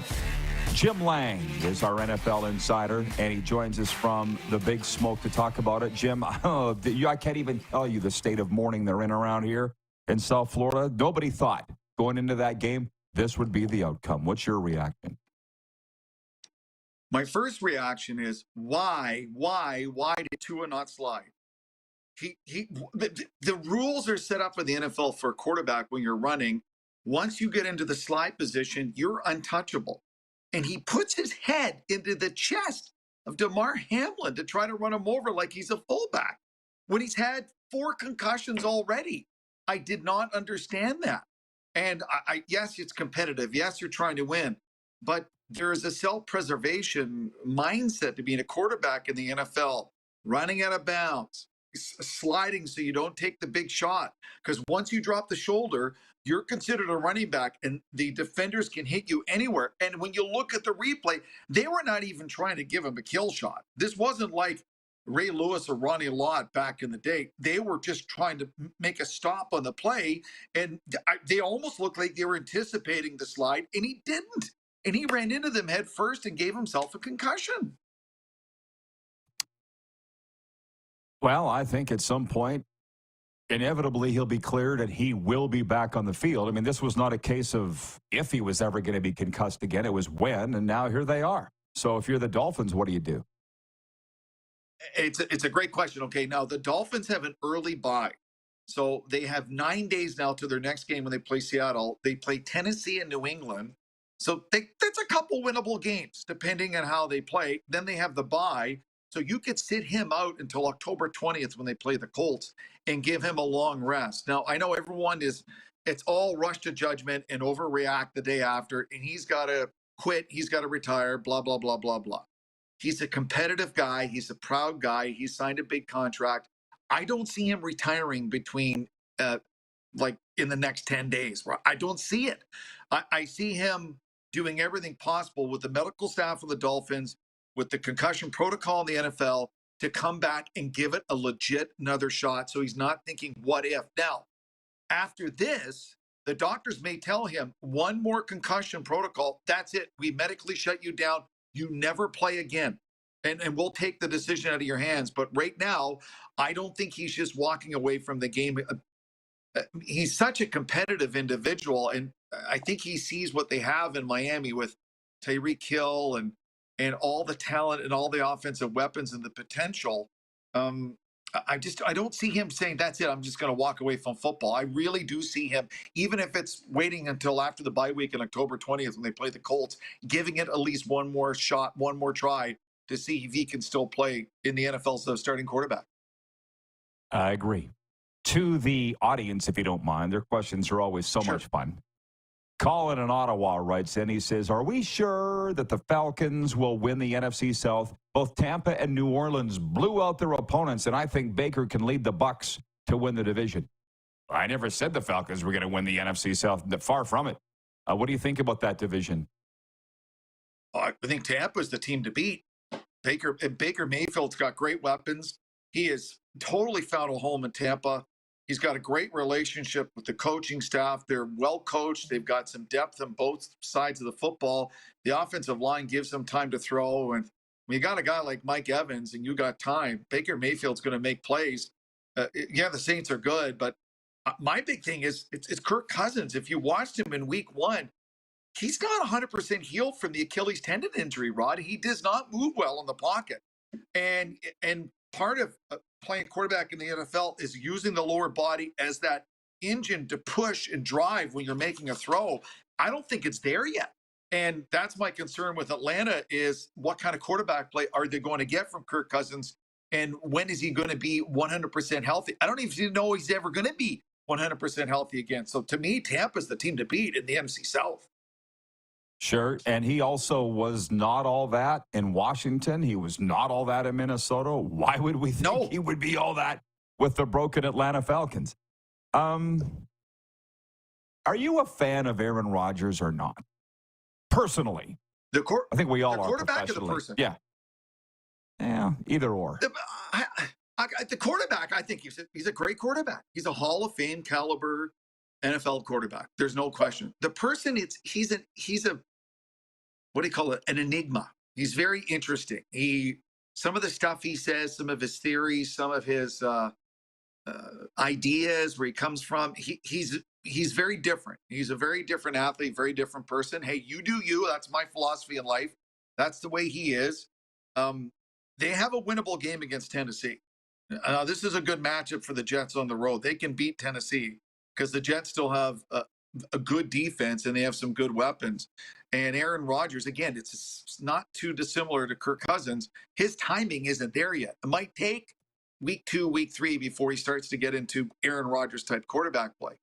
Jim Lang is our NFL insider, and he joins us from the Big Smoke to talk about it. Jim, I can't even tell you the state of mourning they're in around here in South Florida. Nobody thought going into that game this would be the outcome. What's your reaction? My first reaction is why did Tua not slide? The rules are set up for the NFL for a quarterback when you're running. Once you get into the slide position, you're untouchable. And he puts his head into the chest of DeMar Hamlin to try to run him over like he's a fullback when he's had 4 concussions already. I did not understand that. And yes, it's competitive. Yes, you're trying to win. But there is a self-preservation mindset to being a quarterback in the NFL, running out of bounds, sliding so you don't take the big shot. Because once you drop the shoulder, you're considered a running back, and the defenders can hit you anywhere. And when you look at the replay, they were not even trying to give him a kill shot. This wasn't like Ray Lewis or Ronnie Lott back in the day, they were just trying to make a stop on the play, and they almost looked like they were anticipating the slide, and he didn't. And he ran into them head first and gave himself a concussion. Well, I think at some point, inevitably, he'll be cleared and he will be back on the field. I mean, this was not a case of if he was ever going to be concussed again. It was when, and now here they are. So if you're the Dolphins, what do you do? It's a great question. Okay, now the Dolphins have an early bye. So they have 9 days now to their next game when they play Seattle. They play Tennessee and New England. So that's a couple winnable games, depending on how they play. Then they have the bye. So you could sit him out until October 20th when they play the Colts and give him a long rest. Now, I know it's all rush to judgment and overreact the day after, and he's got to quit. He's got to retire, blah, blah, blah, blah, blah. He's a competitive guy. He's a proud guy. He signed a big contract. I don't see him retiring between like in the next 10 days. I don't see it. I see him doing everything possible with the medical staff of the Dolphins, with the concussion protocol in the NFL, to come back and give it a legit another shot. So he's not thinking, what if? Now, after this, the doctors may tell him one more concussion protocol. That's it. We medically shut you down. You never play again. And we'll take the decision out of your hands. But right now, I don't think he's just walking away from the game. He's such a competitive individual. And I think he sees what they have in Miami with Tyreek Hill and all the talent and all the offensive weapons and the potential. I don't see him saying, that's it, I'm just going to walk away from football. I really do see him, even if it's waiting until after the bye week on October 20th when they play the Colts, giving it at least one more shot, one more try to see if he can still play in the NFL's starting quarterback. I agree. To the audience, if you don't mind, their questions are always so much fun. Colin in Ottawa writes in, he says, are we sure that the Falcons will win the NFC South? Both Tampa and New Orleans blew out their opponents, and I think Baker can lead the Bucs to win the division. I never said the Falcons were going to win the NFC South. Far from it. What do you think about that division? I think Tampa's the team to beat. Baker Mayfield's got great weapons. He has totally found a home in Tampa. He's got a great relationship with the coaching staff. They're well coached. They've got some depth on both sides of the football. The offensive line gives them time to throw. And when you got a guy like Mike Evans and you got time, Baker Mayfield's going to make plays. The Saints are good, but my big thing is it's Kirk Cousins. If you watched him in week 1, he's not 100% healed from the Achilles tendon injury, Rod. He does not move well in the pocket. And part of playing quarterback in the NFL is using the lower body as that engine to push and drive when you're making a throw. I don't think it's there yet. And that's my concern with Atlanta is what kind of quarterback play are they going to get from Kirk Cousins? And when is he going to be 100% healthy? I don't even know he's ever going to be 100% healthy again. So to me, Tampa's the team to beat in the NFC South. Sure, and he also was not all that in Washington. He was not all that in Minnesota. Why would we think he would be all that with the broken Atlanta Falcons? Are you a fan of Aaron Rodgers or not? Personally. I think we all are quarterback professionally. Or the person? Yeah, either or. The quarterback, I think he's a great quarterback. He's a Hall of Fame caliber NFL quarterback. There's no question. The person, he's a what do you call it? An enigma. He's very interesting. Some of the stuff he says, some of his theories, some of his ideas, where he comes from, he's very different. He's a very different athlete, very different person. Hey, you do you. That's my philosophy in life. That's the way he is. They have a winnable game against Tennessee. This is a good matchup for the Jets on the road. They can beat Tennessee because the Jets still have a good defense and they have some good weapons. And Aaron Rodgers, again, it's not too dissimilar to Kirk Cousins. His timing isn't there yet. It might take week 2, week 3 before he starts to get into Aaron Rodgers type quarterback play.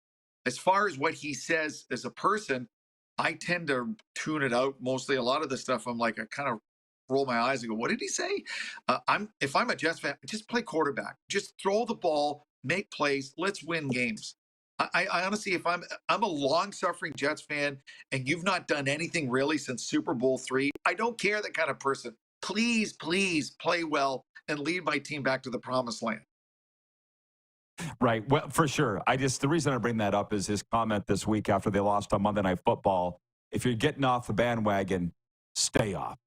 As far as what he says as a person, I tend to tune it out mostly. A lot of the stuff I'm like, I kind of roll my eyes and go, what did he say? If I'm a Jets fan, just play quarterback. Just throw the ball, make plays. Let's win games. I honestly, if I'm a long-suffering Jets fan and you've not done anything really since Super Bowl III, I don't care that kind of person. Please play well and lead my team back to the promised land. Right. Well, for sure. The reason I bring that up is his comment this week after they lost on Monday Night Football. If you're getting off the bandwagon, stay off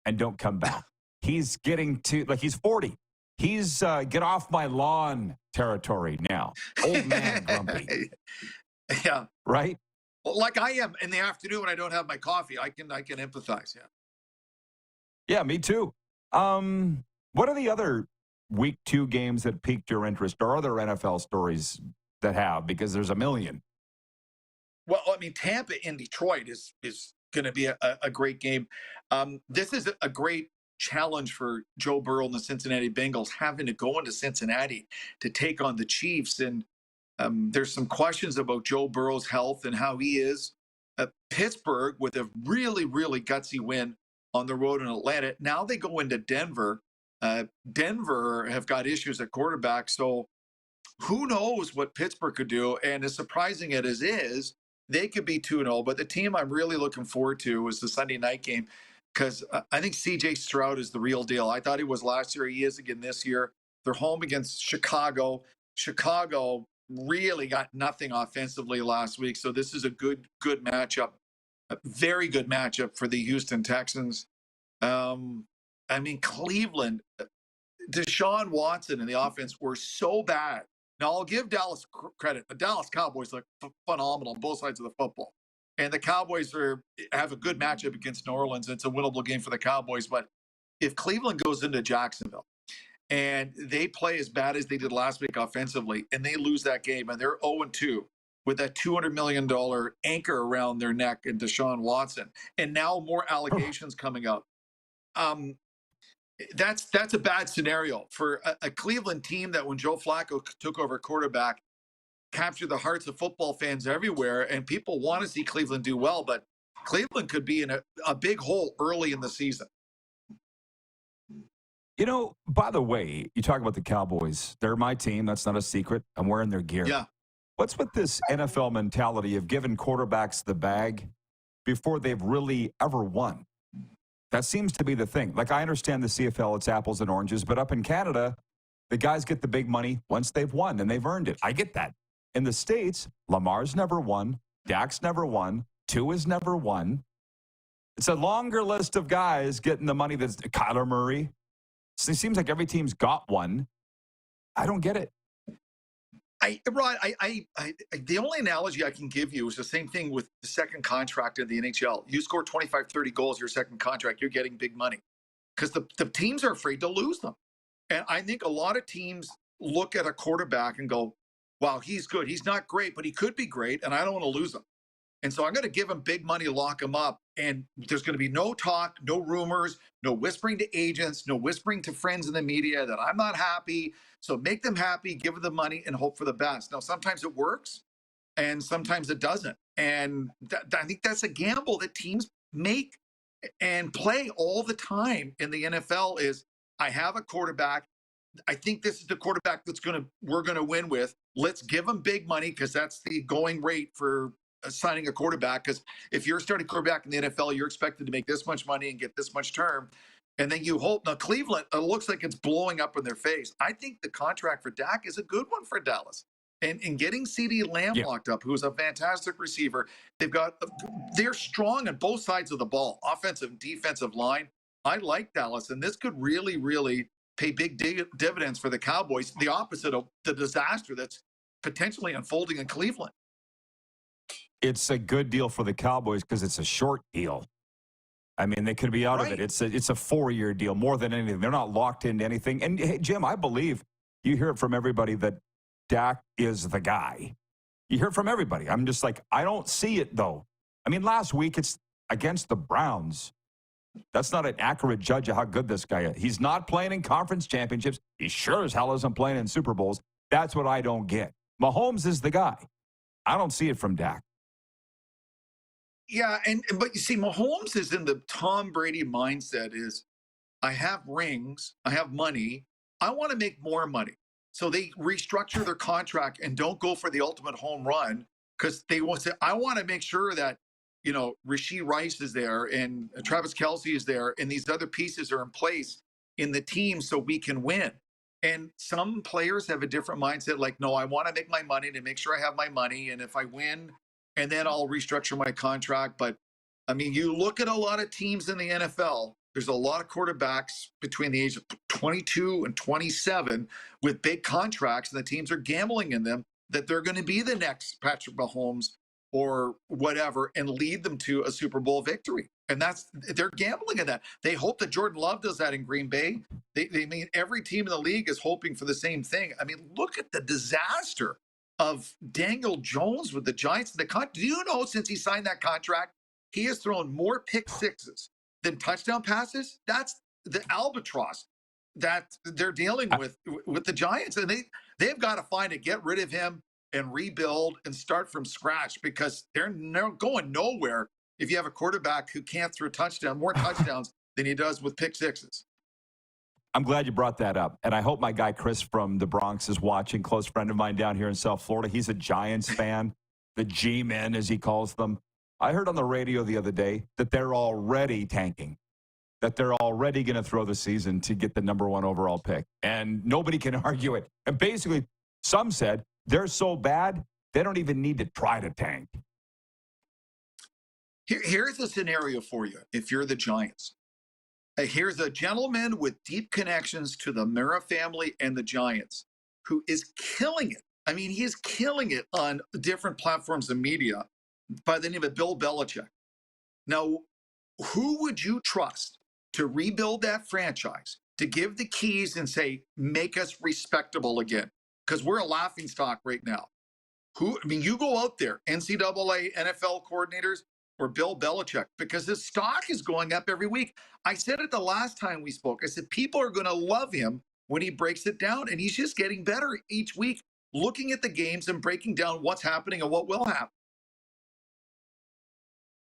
and don't come back. He's getting to, he's 40. He's get off my lawn territory now. Old man grumpy. Yeah. Right? Well, like I am in the afternoon when I don't have my coffee. I can empathize. Yeah. Yeah, me too. What are the other week 2 games that piqued your interest, or other NFL stories that have? Because there's a million. Well, I mean, Tampa in Detroit is going to be a great game. This is a great challenge for Joe Burrow and the Cincinnati Bengals, having to go into Cincinnati to take on the Chiefs. And there's some questions about Joe Burrow's health and how he is. Pittsburgh, with a really, really gutsy win on the road in Atlanta. Now they go into Denver. Denver have got issues at quarterback. So who knows what Pittsburgh could do. And as surprising as it is, they could be 2-0. But the team I'm really looking forward to is the Sunday night game, because I think C.J. Stroud is the real deal. I thought he was last year. He is again this year. They're home against Chicago. Chicago really got nothing offensively last week. So this is a good matchup, a very good matchup for the Houston Texans. I mean, Cleveland, Deshaun Watson and the offense were so bad. Now, I'll give Dallas credit. The Dallas Cowboys look phenomenal on both sides of the football. And the Cowboys have a good matchup against New Orleans. It's a winnable game for the Cowboys. But if Cleveland goes into Jacksonville and they play as bad as they did last week offensively, and they lose that game, and they're 0-2 with that $200 million anchor around their neck and Deshaun Watson, and now more allegations coming up, that's a bad scenario for a Cleveland team that, when Joe Flacco took over quarterback, captured the hearts of football fans everywhere, and people want to see Cleveland do well, but Cleveland could be in a big hole early in the season. You know, by the way, you talk about the Cowboys. They're my team. That's not a secret. I'm wearing their gear. Yeah. What's with this NFL mentality of giving quarterbacks the bag before they've really ever won? That seems to be the thing. Like, I understand the CFL, it's apples and oranges, but up in Canada, the guys get the big money once they've won, and they've earned it. I get that. In the States, Lamar's never won. Dak's never won. Tua's never won. It's a longer list of guys getting the money that's Kyler Murray. So it seems like every team's got one. I don't get it. Rod, the only analogy I can give you is the same thing with the second contract in the NHL. You score 25, 30 goals your second contract, you're getting big money, because the teams are afraid to lose them. And I think a lot of teams look at a quarterback and go, wow, he's good. He's not great, but he could be great, and I don't want to lose him. And so I'm going to give him big money, lock him up, and there's going to be no talk, no rumors, no whispering to agents, no whispering to friends in the media that I'm not happy. So make them happy, give them the money, and hope for the best. Now, sometimes it works, and sometimes it doesn't. And I think that's a gamble that teams make and play all the time in the NFL. Is, I have a quarterback. I think this is the quarterback we're going to win with. Let's give him big money, because that's the going rate for signing a quarterback. Because if you're a starting quarterback in the NFL, you're expected to make this much money and get this much term. And then you hope. Now, Cleveland, it looks like it's blowing up in their face. I think the contract for Dak is a good one for Dallas. And getting CeeDee Lamb locked up, who's a fantastic receiver. They're strong on both sides of the ball, offensive and defensive line. I like Dallas, and this could really, really pay big dividends for the Cowboys, the opposite of the disaster that's potentially unfolding in Cleveland. It's a good deal for the Cowboys because it's a short deal. I mean, they could be out of it. It's a 4-year deal more than anything. They're not locked into anything. And, hey, Jim, I believe you hear it from everybody that Dak is the guy. You hear it from everybody. I'm just like, I don't see it, though. I mean, last week it's against the Browns. That's not an accurate judge of how good this guy is. He's not playing in conference championships. He sure as hell isn't playing in Super Bowls. That's what I don't get. Mahomes is the guy. I don't see it from Dak. Yeah, but you see, Mahomes is in the Tom Brady mindset is, I have rings, I have money, I want to make more money. So they restructure their contract and don't go for the ultimate home run, because they want to. I want to make sure that, Rashee Rice is there and Travis Kelce is there and these other pieces are in place in the team so we can win. And some players have a different mindset, like, no, I want to make my money to make sure I have my money. And if I win, and then I'll restructure my contract. But I mean, you look at a lot of teams in the NFL, there's a lot of quarterbacks between the age of 22 and 27 with big contracts, and the teams are gambling in them that they're going to be the next Patrick Mahomes or whatever and lead them to a Super Bowl victory. And they're gambling in that. They hope that Jordan Love does that in Green Bay. They mean every team in the league is hoping for the same thing. I mean, look at the disaster of Daniel Jones with the Giants. Do you know, since he signed that contract, he has thrown more pick sixes than touchdown passes? That's the albatross that they're dealing with the Giants. And they've got to find it, get rid of him and rebuild and start from scratch, because they're going nowhere if you have a quarterback who can't throw more touchdowns than he does with pick sixes. I'm glad you brought that up. And I hope my guy Chris from the Bronx is watching, close friend of mine down here in South Florida. He's a Giants fan, the G-men, as he calls them. I heard on the radio the other day that they're already tanking, that they're already going to throw the season to get the number 1 overall pick. And nobody can argue it. And basically, some said they're so bad, they don't even need to try to tank. Here's a scenario for you if you're the Giants. Here's a gentleman with deep connections to the Mara family and the Giants who is killing it. I mean, he is killing it on different platforms of media by the name of Bill Belichick. Now, who would you trust to rebuild that franchise, to give the keys and say, make us respectable again? Because we're a laughingstock right now. You go out there, NCAA, NFL coordinators, or Bill Belichick, because his stock is going up every week. I said it the last time we spoke. I said, people are going to love him when he breaks it down. And he's just getting better each week, looking at the games and breaking down what's happening and what will happen.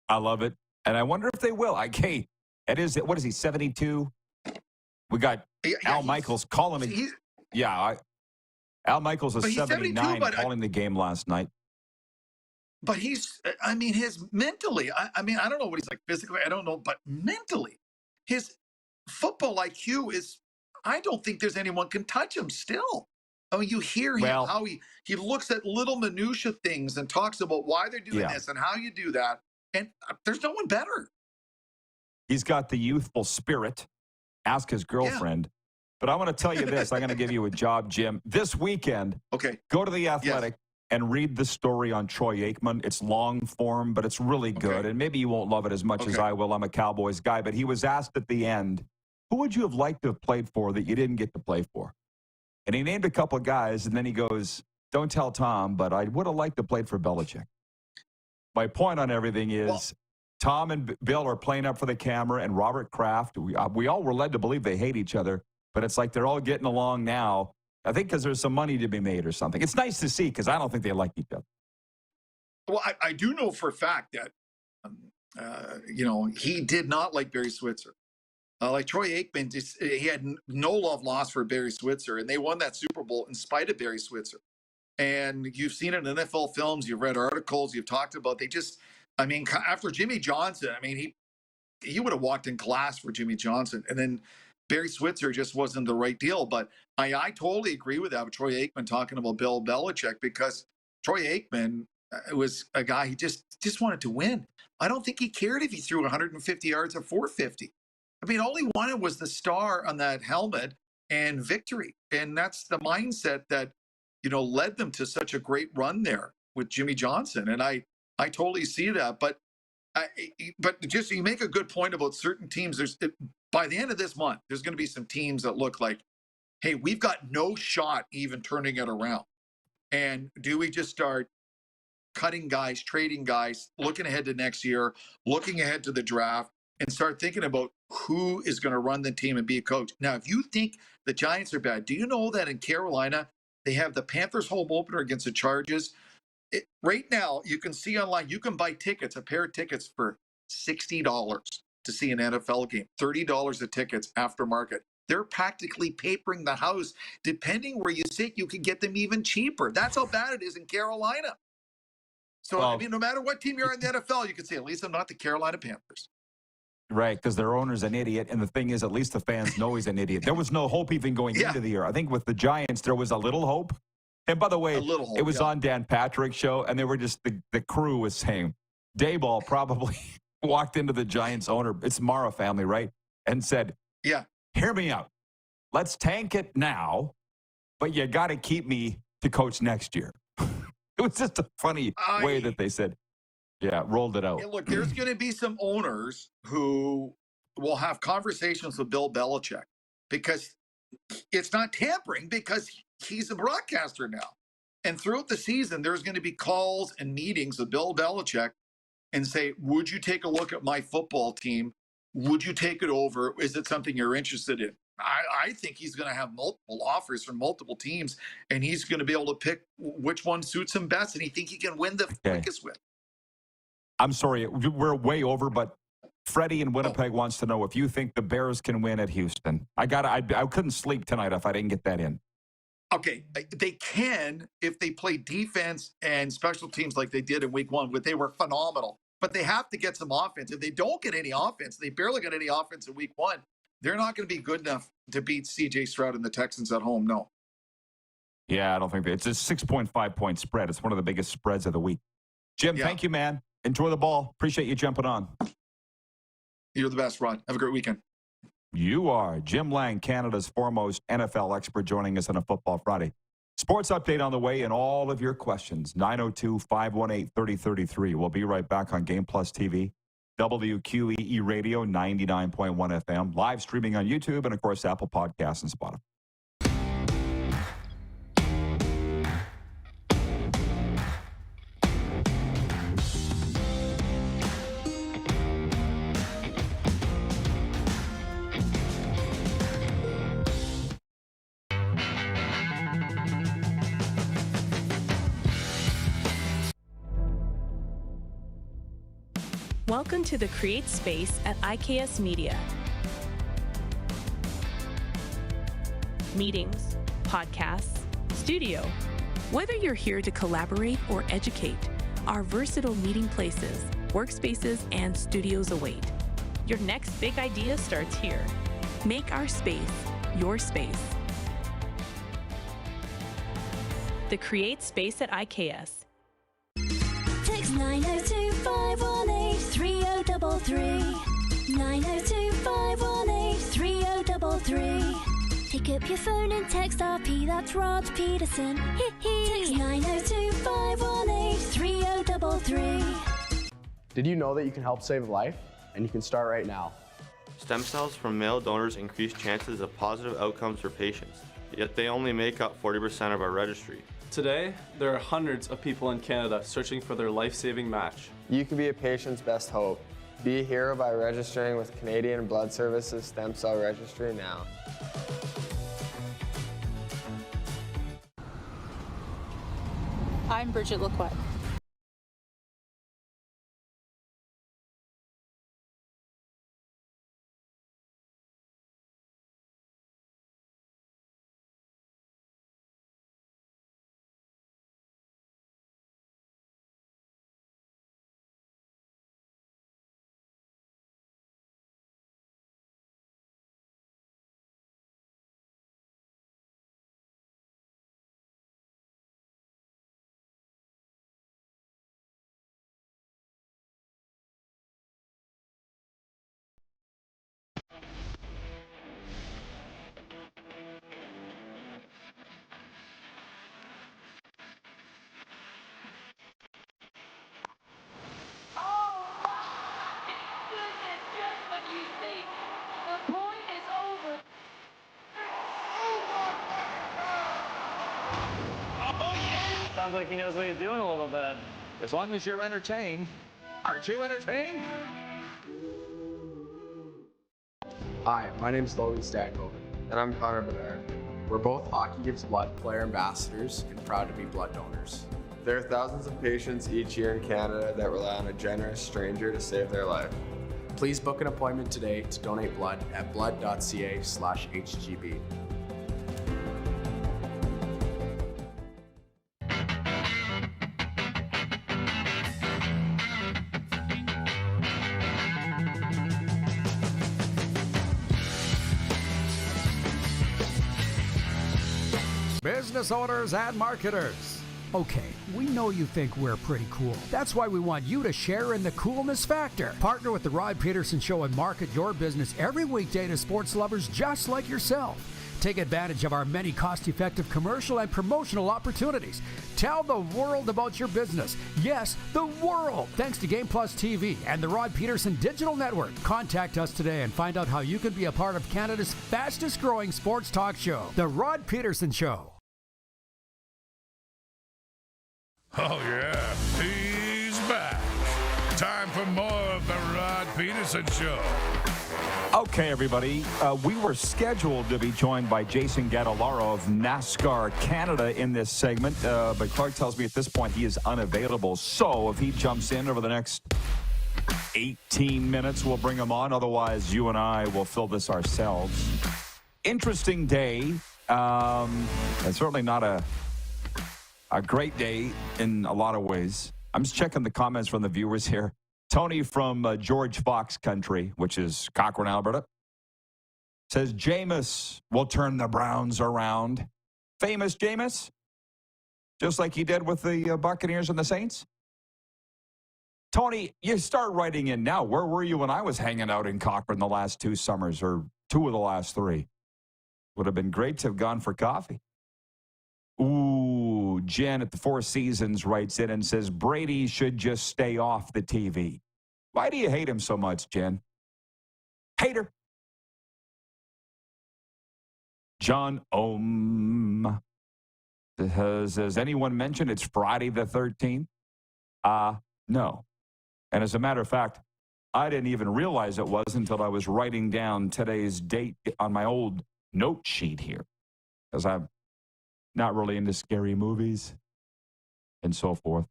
I love it. And I wonder if they will. Hey, what is he, 72? We got Al Michaels calling it. Al Michaels is 79 calling the game last night. But his mentally, I don't know what he's like physically, I don't know, but mentally, his football IQ is, I don't think there's anyone can touch him still. I mean, you hear him, how he looks at little minutia things and talks about why they're doing this and how you do that. And there's no one better. He's got the youthful spirit. Ask his girlfriend. Yeah. But I want to tell you this. I'm going to give you a job, Jim. This weekend, go to The Athletic and read the story on Troy Aikman. It's long form, but it's really good. And maybe you won't love it as much as I will. I'm a Cowboys guy. But he was asked at the end, who would you have liked to have played for that you didn't get to play for? And he named a couple of guys, and then he goes, don't tell Tom, but I would have liked to play for Belichick. My point on everything is Tom and Bill are playing up for the camera, and Robert Kraft, we all were led to believe they hate each other, but it's like they're all getting along now. I think because there's some money to be made or something. It's nice to see because I don't think they like each other. Well, I do know for a fact that, he did not like Barry Switzer. Like Troy Aikman, he had no love lost for Barry Switzer, and they won that Super Bowl in spite of Barry Switzer. And you've seen it in NFL films, you've read articles, you've talked about, after Jimmy Johnson, he would have walked in glass for Jimmy Johnson. And then Barry Switzer just wasn't the right deal. But I totally agree with that, with Troy Aikman talking about Bill Belichick, because Troy Aikman was a guy, he just wanted to win. I don't think he cared if he threw 150 yards or 450. All he wanted was the star on that helmet and victory. And that's the mindset that, led them to such a great run there with Jimmy Johnson. And I totally see that. But just, you make a good point about certain teams. By the end of this month, there's going to be some teams that look like, hey, we've got no shot even turning it around. And do we just start cutting guys, trading guys, looking ahead to next year, looking ahead to the draft, and start thinking about who is going to run the team and be a coach? Now, if you think the Giants are bad, do you know that in Carolina, they have the Panthers home opener against the Chargers? Right now, you can see online, you can buy tickets, a pair of tickets for $60 to see an NFL game, $30 of tickets aftermarket. They're practically papering the house. Depending where you sit, you can get them even cheaper. That's how bad it is in Carolina. So, no matter what team you're in the NFL, you can say, at least I'm not the Carolina Panthers. Right, because their owner's an idiot, and the thing is, at least the fans know he's an idiot. There was no hope even going into the year. I think with the Giants, there was a little hope. And by the way, it was on Dan Patrick's show, and they were just, the crew was saying, Dayball probably walked into the Giants owner, it's Mara family, right? And said, hear me out. Let's tank it now, but you got to keep me to coach next year. It was just a funny way that they said, rolled it out. Look, there's going to be some owners who will have conversations with Bill Belichick because it's not tampering because he's a broadcaster now. And throughout the season, there's going to be calls and meetings with Bill Belichick and say, would you take a look at my football team? Would you take it over? Is it something you're interested in? I think he's going to have multiple offers from multiple teams, and he's going to be able to pick which one suits him best, and he think he can win the quickest with. I'm sorry, we're way over, but Freddie in Winnipeg wants to know if you think the Bears can win at Houston. I couldn't sleep tonight if I didn't get that in. Okay, they can if they play defense and special teams like they did in week 1, but they were phenomenal. But they have to get some offense. If they don't get any offense, they barely got any offense in week 1, they're not going to be good enough to beat C.J. Stroud and the Texans at home, no. Yeah, I don't think it's a 6.5-point spread. It's one of the biggest spreads of the week. Jim, thank you, man. Enjoy the ball. Appreciate you jumping on. You're the best, Ron. Have a great weekend. You are. Jim Lang, Canada's foremost NFL expert, joining us on a Football Friday. Sports update on the way and all of your questions. 902-518-3033. We'll be right back on Game Plus TV, WQEE Radio, 99.1 FM, live streaming on YouTube, and, of course, Apple Podcasts and Spotify. Welcome to the Create Space at IKS Media. Meetings, podcasts, studio. Whether you're here to collaborate or educate, our versatile meeting places, workspaces, and studios await. Your next big idea starts here. Make our space your space. The Create Space at IKS. Text 902-518-3033. 902-518-3033. Pick up your phone and text RP, that's Rod Pedersen. Text 902-518-3033. Did you know that you can help save a life? And you can start right now. Stem cells from male donors increase chances of positive outcomes for patients, yet they only make up 40% of our registry. Today, there are hundreds of people in Canada searching for their life-saving match. You can be a patient's best hope. Be a hero by registering with Canadian Blood Services Stem Cell Registry now. I'm Bridget Lacquette. Sounds like he knows what he's doing a little bit. As long as you're entertained. Aren't you entertained? Hi, my name is Logan Stankoven. And I'm Connor Bedard. We're both Hockey Gives Blood player ambassadors and proud to be blood donors. There are thousands of patients each year in Canada that rely on a generous stranger to save their life. Please book an appointment today to donate blood at blood.ca/HGB. business owners and marketers. Okay, we know you think we're pretty cool. That's why we want you to share in the coolness factor. Partner with the Rod Pedersen Show and market your business every weekday to sports lovers just like yourself. Take advantage of our many cost-effective commercial and promotional opportunities. Tell the world about your business. Yes, the world. Thanks to Game Plus TV and the Rod Pedersen Digital Network. Contact us today and find out how you can be a part of Canada's fastest-growing sports talk show, The Rod Pedersen Show. Oh, yeah, he's back. Time for more of the Rod Pedersen Show. Okay, everybody. We were scheduled to be joined by Jason Gatelaro of NASCAR Canada in this segment, but Clark tells me at this point he is unavailable. So if he jumps in over the next 18 minutes, we'll bring him on. Otherwise, you and I will fill this ourselves. Interesting day. It's certainly not a great day in a lot of ways. I'm just checking the comments from the viewers here. Tony from George Fox country, which is Cochrane, Alberta, says Jameis will turn the Browns around. Famous Jameis? Just like he did with the Buccaneers and the Saints? Tony, you start writing in now. Where were you when I was hanging out in Cochrane the last 2 summers, or 2 of the last 3? Would have been great to have gone for coffee. Ooh, Jen at the Four Seasons writes in and says, Brady should just stay off the TV. Why do you hate him so much, Jen? Hater. John Ohm has anyone mentioned it's Friday the 13th? No. And as a matter of fact, I didn't even realize it was until I was writing down today's date on my old note sheet here, because I'm not really into scary movies and so forth.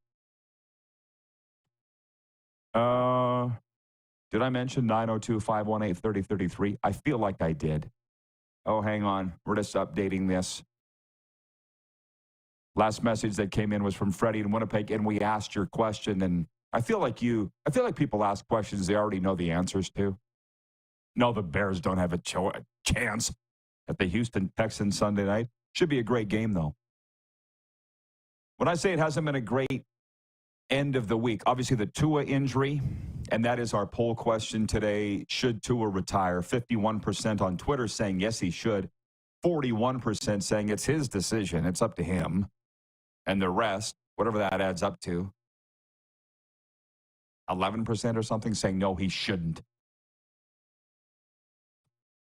Did I mention 902-518-3033? I feel like I did. Oh, hang on. We're just updating this. Last message that came in was from Freddie in Winnipeg, and we asked your question, and I feel like people ask questions they already know the answers to. No, the Bears don't have a chance at the Houston Texans Sunday night. Should be a great game, though. When I say it hasn't been a great end of the week, obviously the Tua injury, and that is our poll question today. Should Tua retire? 51% on Twitter saying yes, he should. 41% saying it's his decision. It's up to him. And the rest, whatever that adds up to, 11% or something saying no, he shouldn't.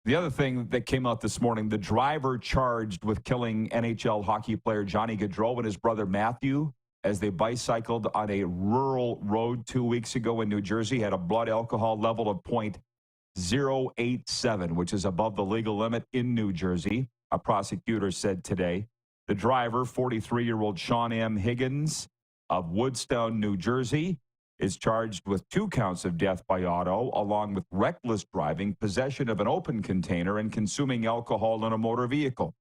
The other thing that came out this morning, the driver charged with killing NHL hockey player Johnny Gaudreau and his brother Matthew as they bicycled on a rural road 2 weeks ago in New Jersey had a blood alcohol level of .087, which is above the legal limit in New Jersey, a prosecutor said today. The driver, 43-year-old Sean M. Higgins of Woodstown, New Jersey, is charged with 2 counts of death by auto, along with reckless driving, possession of an open container, and consuming alcohol in a motor vehicle.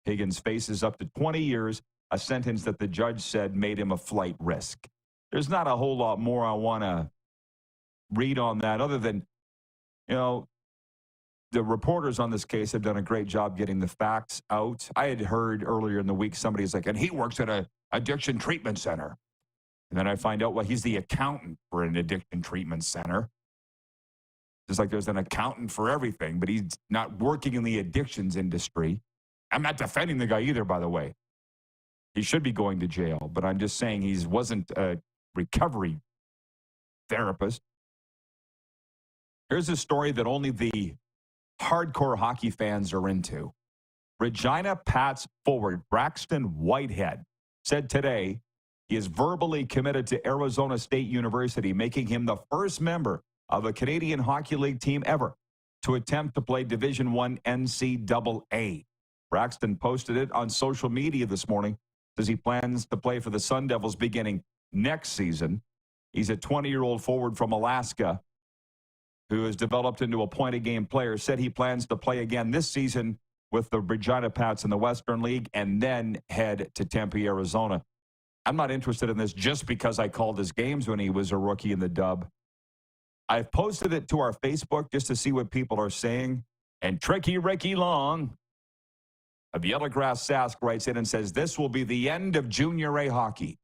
Higgins faces up to 20 years, a sentence that the judge said made him a flight risk. There's not a whole lot more I want to read on that other than, the reporters on this case have done a great job getting the facts out. I had heard earlier in the week somebody's like, and he works at an addiction treatment center. And then I find out, well, he's the accountant for an addiction treatment center. Just like there's an accountant for everything, but he's not working in the addictions industry. I'm not defending the guy either, by the way. He should be going to jail, but I'm just saying he wasn't a recovery therapist. Here's a story that only the hardcore hockey fans are into. Regina Pats forward Braxton Whitehead said today he is verbally committed to Arizona State University, making him the first member of a Canadian Hockey League team ever to attempt to play Division I NCAA. Braxton posted it on social media this morning, says he plans to play for the Sun Devils beginning next season. He's a 20-year-old forward from Alaska who has developed into a point-a-game player, said he plans to play again this season with the Regina Pats in the Western League and then head to Tempe, Arizona. I'm not interested in this just because I called his games when he was a rookie in the dub. I've posted it to our Facebook just to see what people are saying. And Tricky Ricky Long, Yellowgrass Sask writes in and says, this will be the end of Junior A hockey.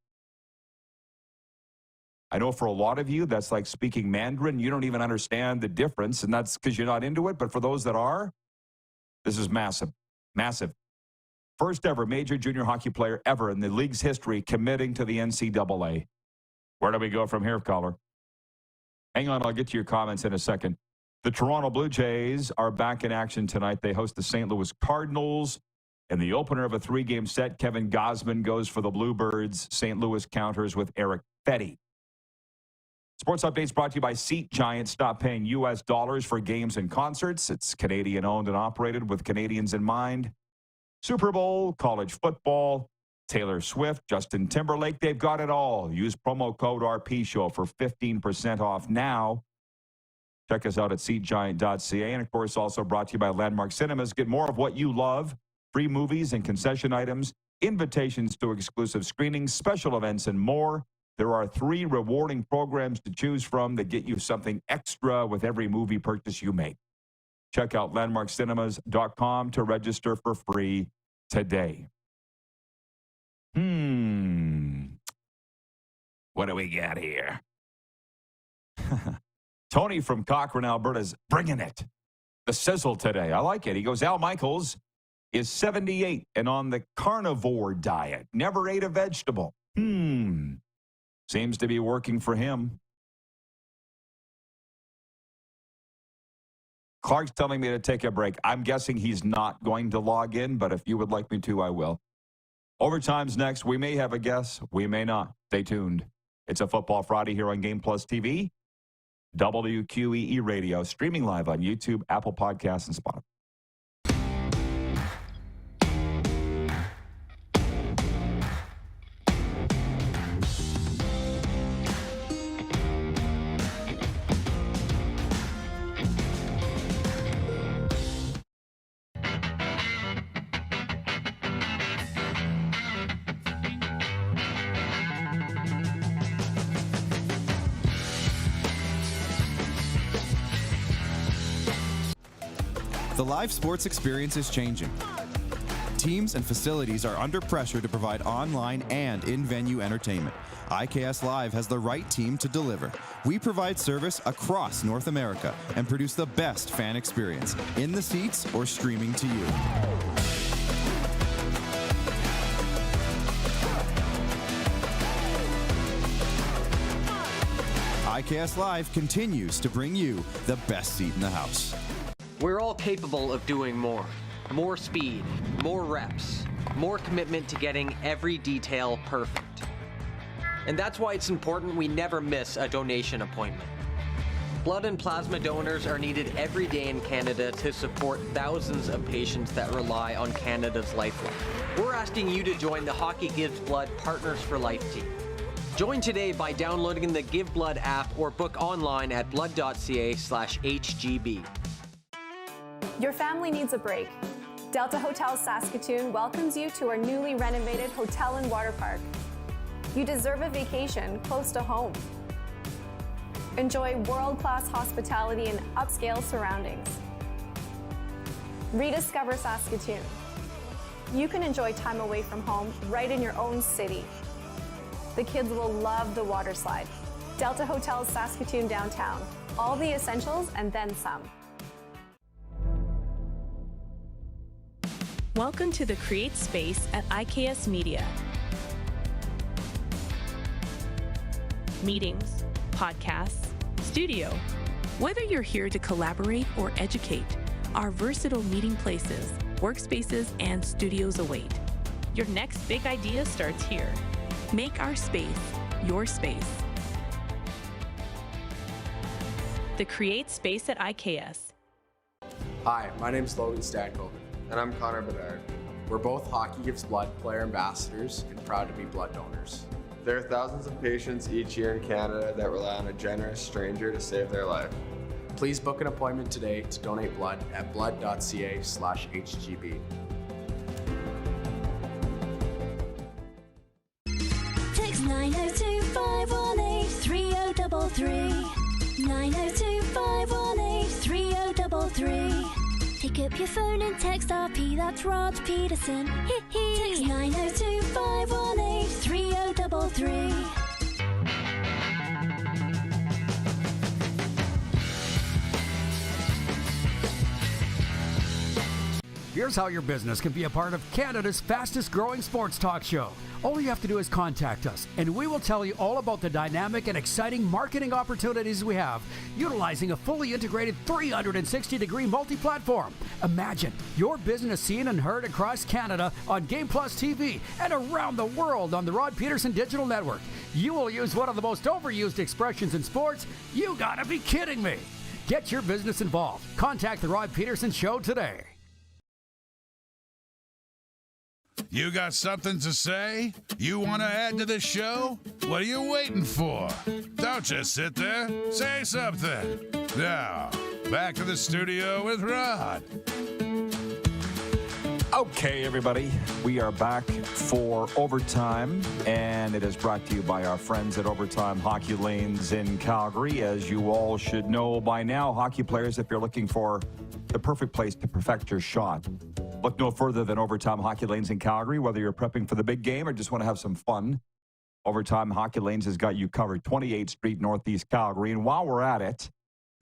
I know for a lot of you, that's like speaking Mandarin. You don't even understand the difference, and that's because you're not into it. But for those that are, this is massive. Massive. First ever major junior hockey player ever in the league's history committing to the NCAA. Where do we go from here, caller? Hang on, I'll get to your comments in a second. The Toronto Blue Jays are back in action tonight. They host the St. Louis Cardinals. In the opener of a 3-game set, Kevin Gausman goes for the Bluebirds. St. Louis counters with Eric Fetty. Sports Updates brought to you by Seat Giant. Stop paying U.S. dollars for games and concerts. It's Canadian-owned and operated with Canadians in mind. Super Bowl, college football, Taylor Swift, Justin Timberlake, they've got it all. Use promo code RPShow for 15% off now. Check us out at seatgiant.ca. And, of course, also brought to you by Landmark Cinemas. Get more of what you love. Free movies and concession items, invitations to exclusive screenings, special events, and more. There are 3 rewarding programs to choose from that get you something extra with every movie purchase you make. Check out landmarkcinemas.com to register for free today. What do we got here? Tony from Cochrane, Alberta is bringing it. The sizzle today. I like it. He goes, Al Michaels is 78 and on the carnivore diet. Never ate a vegetable. Seems to be working for him. Clark's telling me to take a break. I'm guessing he's not going to log in, but if you would like me to, I will. Overtime's next. We may have a guess. We may not. Stay tuned. It's a Football Friday here on Game Plus TV. WQEE Radio, streaming live on YouTube, Apple Podcasts, and Spotify. The live sports experience is changing. Teams and facilities are under pressure to provide online and in-venue entertainment. IKS Live has the right team to deliver. We provide service across North America and produce the best fan experience, in the seats or streaming to you. IKS Live continues to bring you the best seat in the house. We're all capable of doing more. More speed, more reps, more commitment to getting every detail perfect. And that's why it's important we never miss a donation appointment. Blood and plasma donors are needed every day in Canada to support thousands of patients that rely on Canada's lifeline. We're asking you to join the Hockey Gives Blood Partners for Life team. Join today by downloading the Give Blood app or book online at blood.ca/HGB. Your family needs a break. Delta Hotels Saskatoon welcomes you to our newly renovated hotel and water park. You deserve a vacation close to home. Enjoy world-class hospitality and upscale surroundings. Rediscover Saskatoon. You can enjoy time away from home right in your own city. The kids will love the water slide. Delta Hotels Saskatoon downtown. All the essentials and then some. Welcome to the Create Space at IKS Media. Meetings, podcasts, studio. Whether you're here to collaborate or educate, our versatile meeting places, workspaces, and studios await. Your next big idea starts here. Make our space your space. The Create Space at IKS. Hi, my name's Logan Stankoven. And I'm Connor Bedard. We're both Hockey Gives Blood player ambassadors and proud to be blood donors. There are thousands of patients each year in Canada that rely on a generous stranger to save their life. Please book an appointment today to donate blood at blood.ca/HGB. Text 902-518-3033. 902-518-3033. Pick up your phone and text RP, that's Rod Pedersen. Text 902 518 3033. Here's how your business can be a part of Canada's fastest growing sports talk show. All you have to do is contact us, and we will tell you all about the dynamic and exciting marketing opportunities we have, utilizing a fully integrated 360-degree multi-platform. Imagine your business seen and heard across Canada on Game Plus TV and around the world on the Rod Pedersen Digital Network. You will use one of the most overused expressions in sports. You gotta be kidding me. Get your business involved. Contact the Rod Pedersen Show today. You got something to say? You want to add to the show? What are you waiting for? Don't just sit there. Say something. Now, back to the studio with Rod. Okay, everybody, we are back for Overtime, and it is brought to you by our friends at Overtime Hockey Lanes in Calgary. As you all should know by now, hockey players, if you're looking for the perfect place to perfect your shot, look no further than Overtime Hockey Lanes in Calgary. Whether you're prepping for the big game or just want to have some fun, Overtime Hockey Lanes has got you covered. 28th Street, Northeast Calgary. And while we're at it,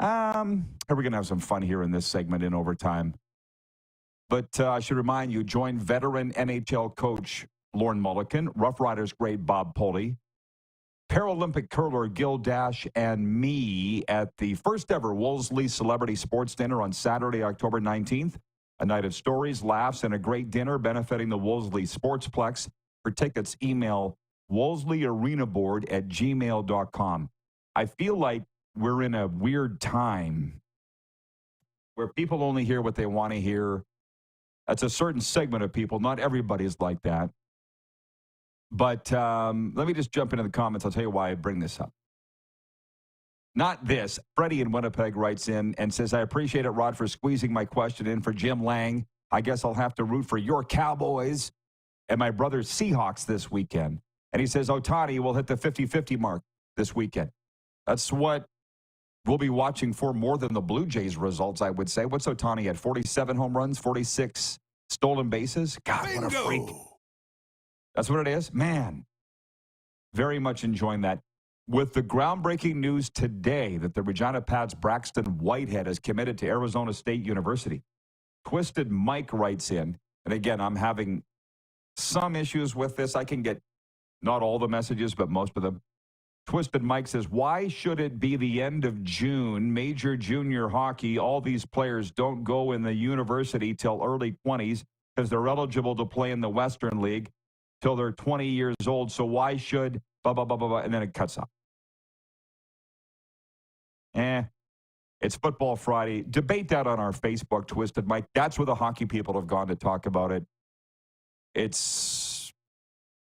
we're going to have some fun here in this segment in Overtime. But I should remind you, join veteran NHL coach Lorne Mulliken, Rough Riders great Bob Poley, Paralympic curler Gil Dash, and me at the first ever Wolseley Celebrity Sports Dinner on Saturday, October 19th. A night of stories, laughs, and a great dinner benefiting the Wolseley Sportsplex. For tickets, email wolseleyArenaboard@gmail.com. I feel like we're in a weird time where people only hear what they want to hear. That's a certain segment of people. Not everybody's like that. But let me just jump into the comments. I'll tell you why I bring this up. Not this. Freddie in Winnipeg writes in and says, I appreciate it, Rod, for squeezing my question in for Jim Lang. I guess I'll have to root for your Cowboys and my brother's Seahawks this weekend. And he says, Ohtani will hit the 50-50 mark this weekend. That's what we'll be watching for more than the Blue Jays results, I would say. What's Ohtani at? 47 home runs, 46 stolen bases? God, Bingo. What a freak. That's what it is? Man, very much enjoying that. With the groundbreaking news today that the Regina Pat's Braxton Whitehead is committed to Arizona State University. Twisted Mike writes in, and again, I'm having some issues with this. I can get not all the messages, but most of them. Twisted Mike says, why should it be the end of June, major junior hockey, all these players don't go in the university till early 20s because they're eligible to play in the Western League till they're 20 years old. So why should blah, blah, blah, blah, blah, and then it cuts off. It's Football Friday. Debate that on our Facebook, Twisted Mike. That's where the hockey people have gone to talk about it. It's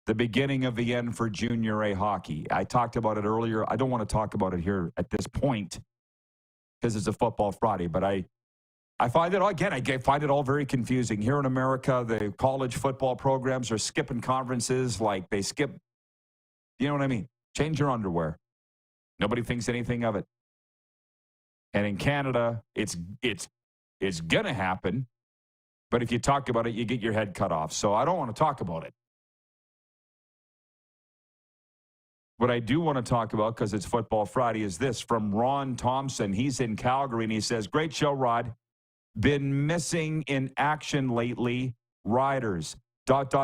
the beginning of the end for Junior A hockey. I talked about it earlier. I don't want to talk about it here at this point because it's a Football Friday, but I find it, again, I find it all very confusing. Here in America, the college football programs are skipping conferences like they skip, you know what I mean? Change your underwear. Nobody thinks anything of it. And in Canada, it's going to happen. But if you talk about it, you get your head cut off. So I don't want to talk about it. What I do want to talk about, because it's Football Friday, is this from Ron Thompson. He's in Calgary, and he says, great show, Rod. Been missing in action lately. Riders. ... With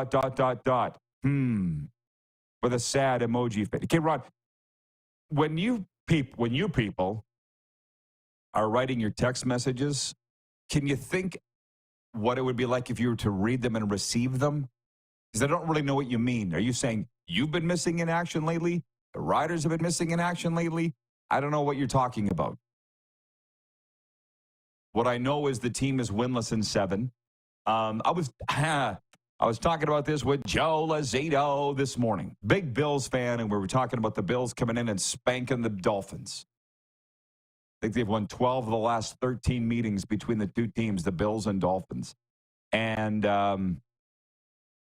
a sad emoji fit. Okay, Rod, when you people are writing your text messages, can you think what it would be like if you were to read them and receive them? Because I don't really know what you mean. Are you saying you've been missing in action lately? The Riders have been missing in action lately? I don't know what you're talking about. What I know is the team is winless in 7. I was talking about this with Joe Lazito this morning. Big Bills fan, and we were talking about the Bills coming in and spanking the Dolphins. I think they've won 12 of the last 13 meetings between the two teams, the Bills and Dolphins. And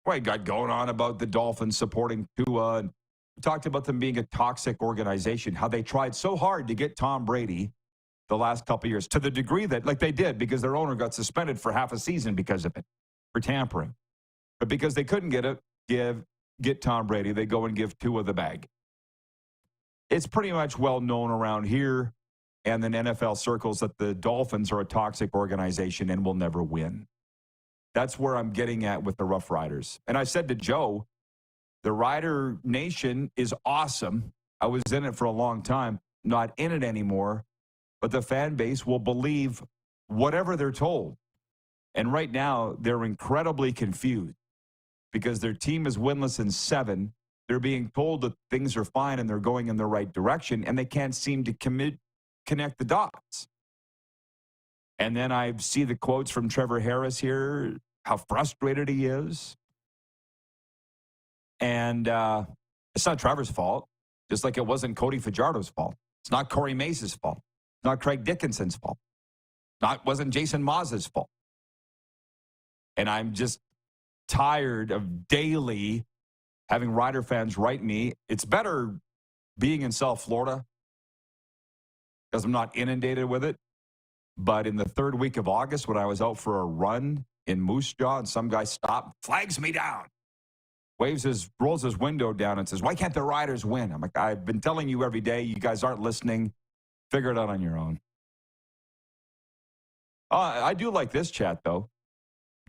we got going on about the Dolphins supporting Tua. And we talked about them being a toxic organization, how they tried so hard to get Tom Brady the last couple of years, to the degree that, like they did, because their owner got suspended for half a season because of it, for tampering. But because they couldn't get Tom Brady, they go and give Tua the bag. It's pretty much well known around here and in NFL circles that the Dolphins are a toxic organization and will never win. That's where I'm getting at with the Rough Riders. And I said to Joe, the Rider Nation is awesome. I was in it for a long time, not in it anymore, but the fan base will believe whatever they're told. And right now, they're incredibly confused because their team is winless in 7. They're being told that things are fine and they're going in the right direction, and they can't seem to connect the dots. And then I see the quotes from Trevor Harris here, how frustrated he is. And it's not Trevor's fault, just like it wasn't Cody Fajardo's fault. It's not Corey Mace's fault. It's not Craig Dickinson's fault. Wasn't Jason Maz's fault. And I'm just tired of daily having Rider fans write me. It's better being in South Florida because I'm not inundated with it. But in the 3rd week of August, when I was out for a run in Moose Jaw, and some guy stopped, flags me down, rolls his window down and says, "Why can't the Riders win?" I'm like, "I've been telling you every day. You guys aren't listening. Figure it out on your own." I do like this chat, though.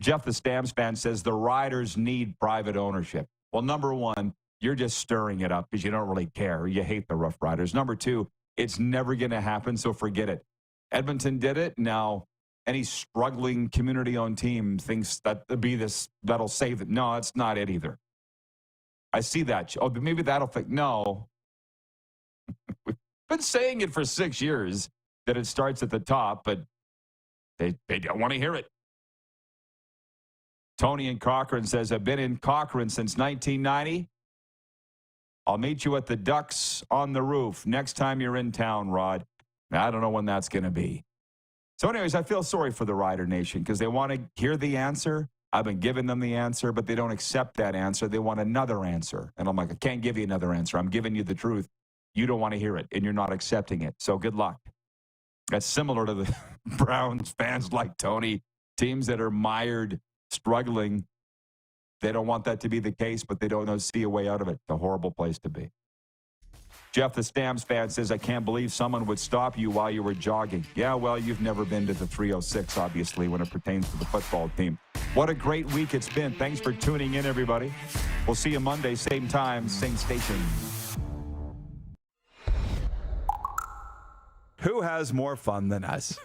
Jeff, the Stamps fan, says the Riders need private ownership. Well, number one, you're just stirring it up because you don't really care. You hate the Rough Riders. Number two, it's never going to happen, so forget it. Edmonton did it. Now, any struggling community-owned team thinks that'll save it. No, it's not it either. I see that. Oh, maybe that'll fix. No. We've been saying it for 6 years that it starts at the top, but they don't want to hear it. Tony in Cochrane says, "I've been in Cochrane since 1990. I'll meet you at the Ducks on the roof next time you're in town, Rod." I don't know when that's going to be. So anyways, I feel sorry for the Rider Nation because they want to hear the answer. I've been giving them the answer, but they don't accept that answer. They want another answer. And I'm like, I can't give you another answer. I'm giving you the truth. You don't want to hear it, and you're not accepting it. So good luck. That's similar to the Browns fans like Tony, teams that are mired, struggling. They don't want that to be the case, but they don't see a way out of it. It's a horrible place to be. Jeff, the Stamps fan, says, "I can't believe someone would stop you while you were jogging." Yeah, well, you've never been to the 306, obviously, when it pertains to the football team. What a great week it's been. Thanks for tuning in, everybody. We'll see you Monday, same time, same station. Who has more fun than us?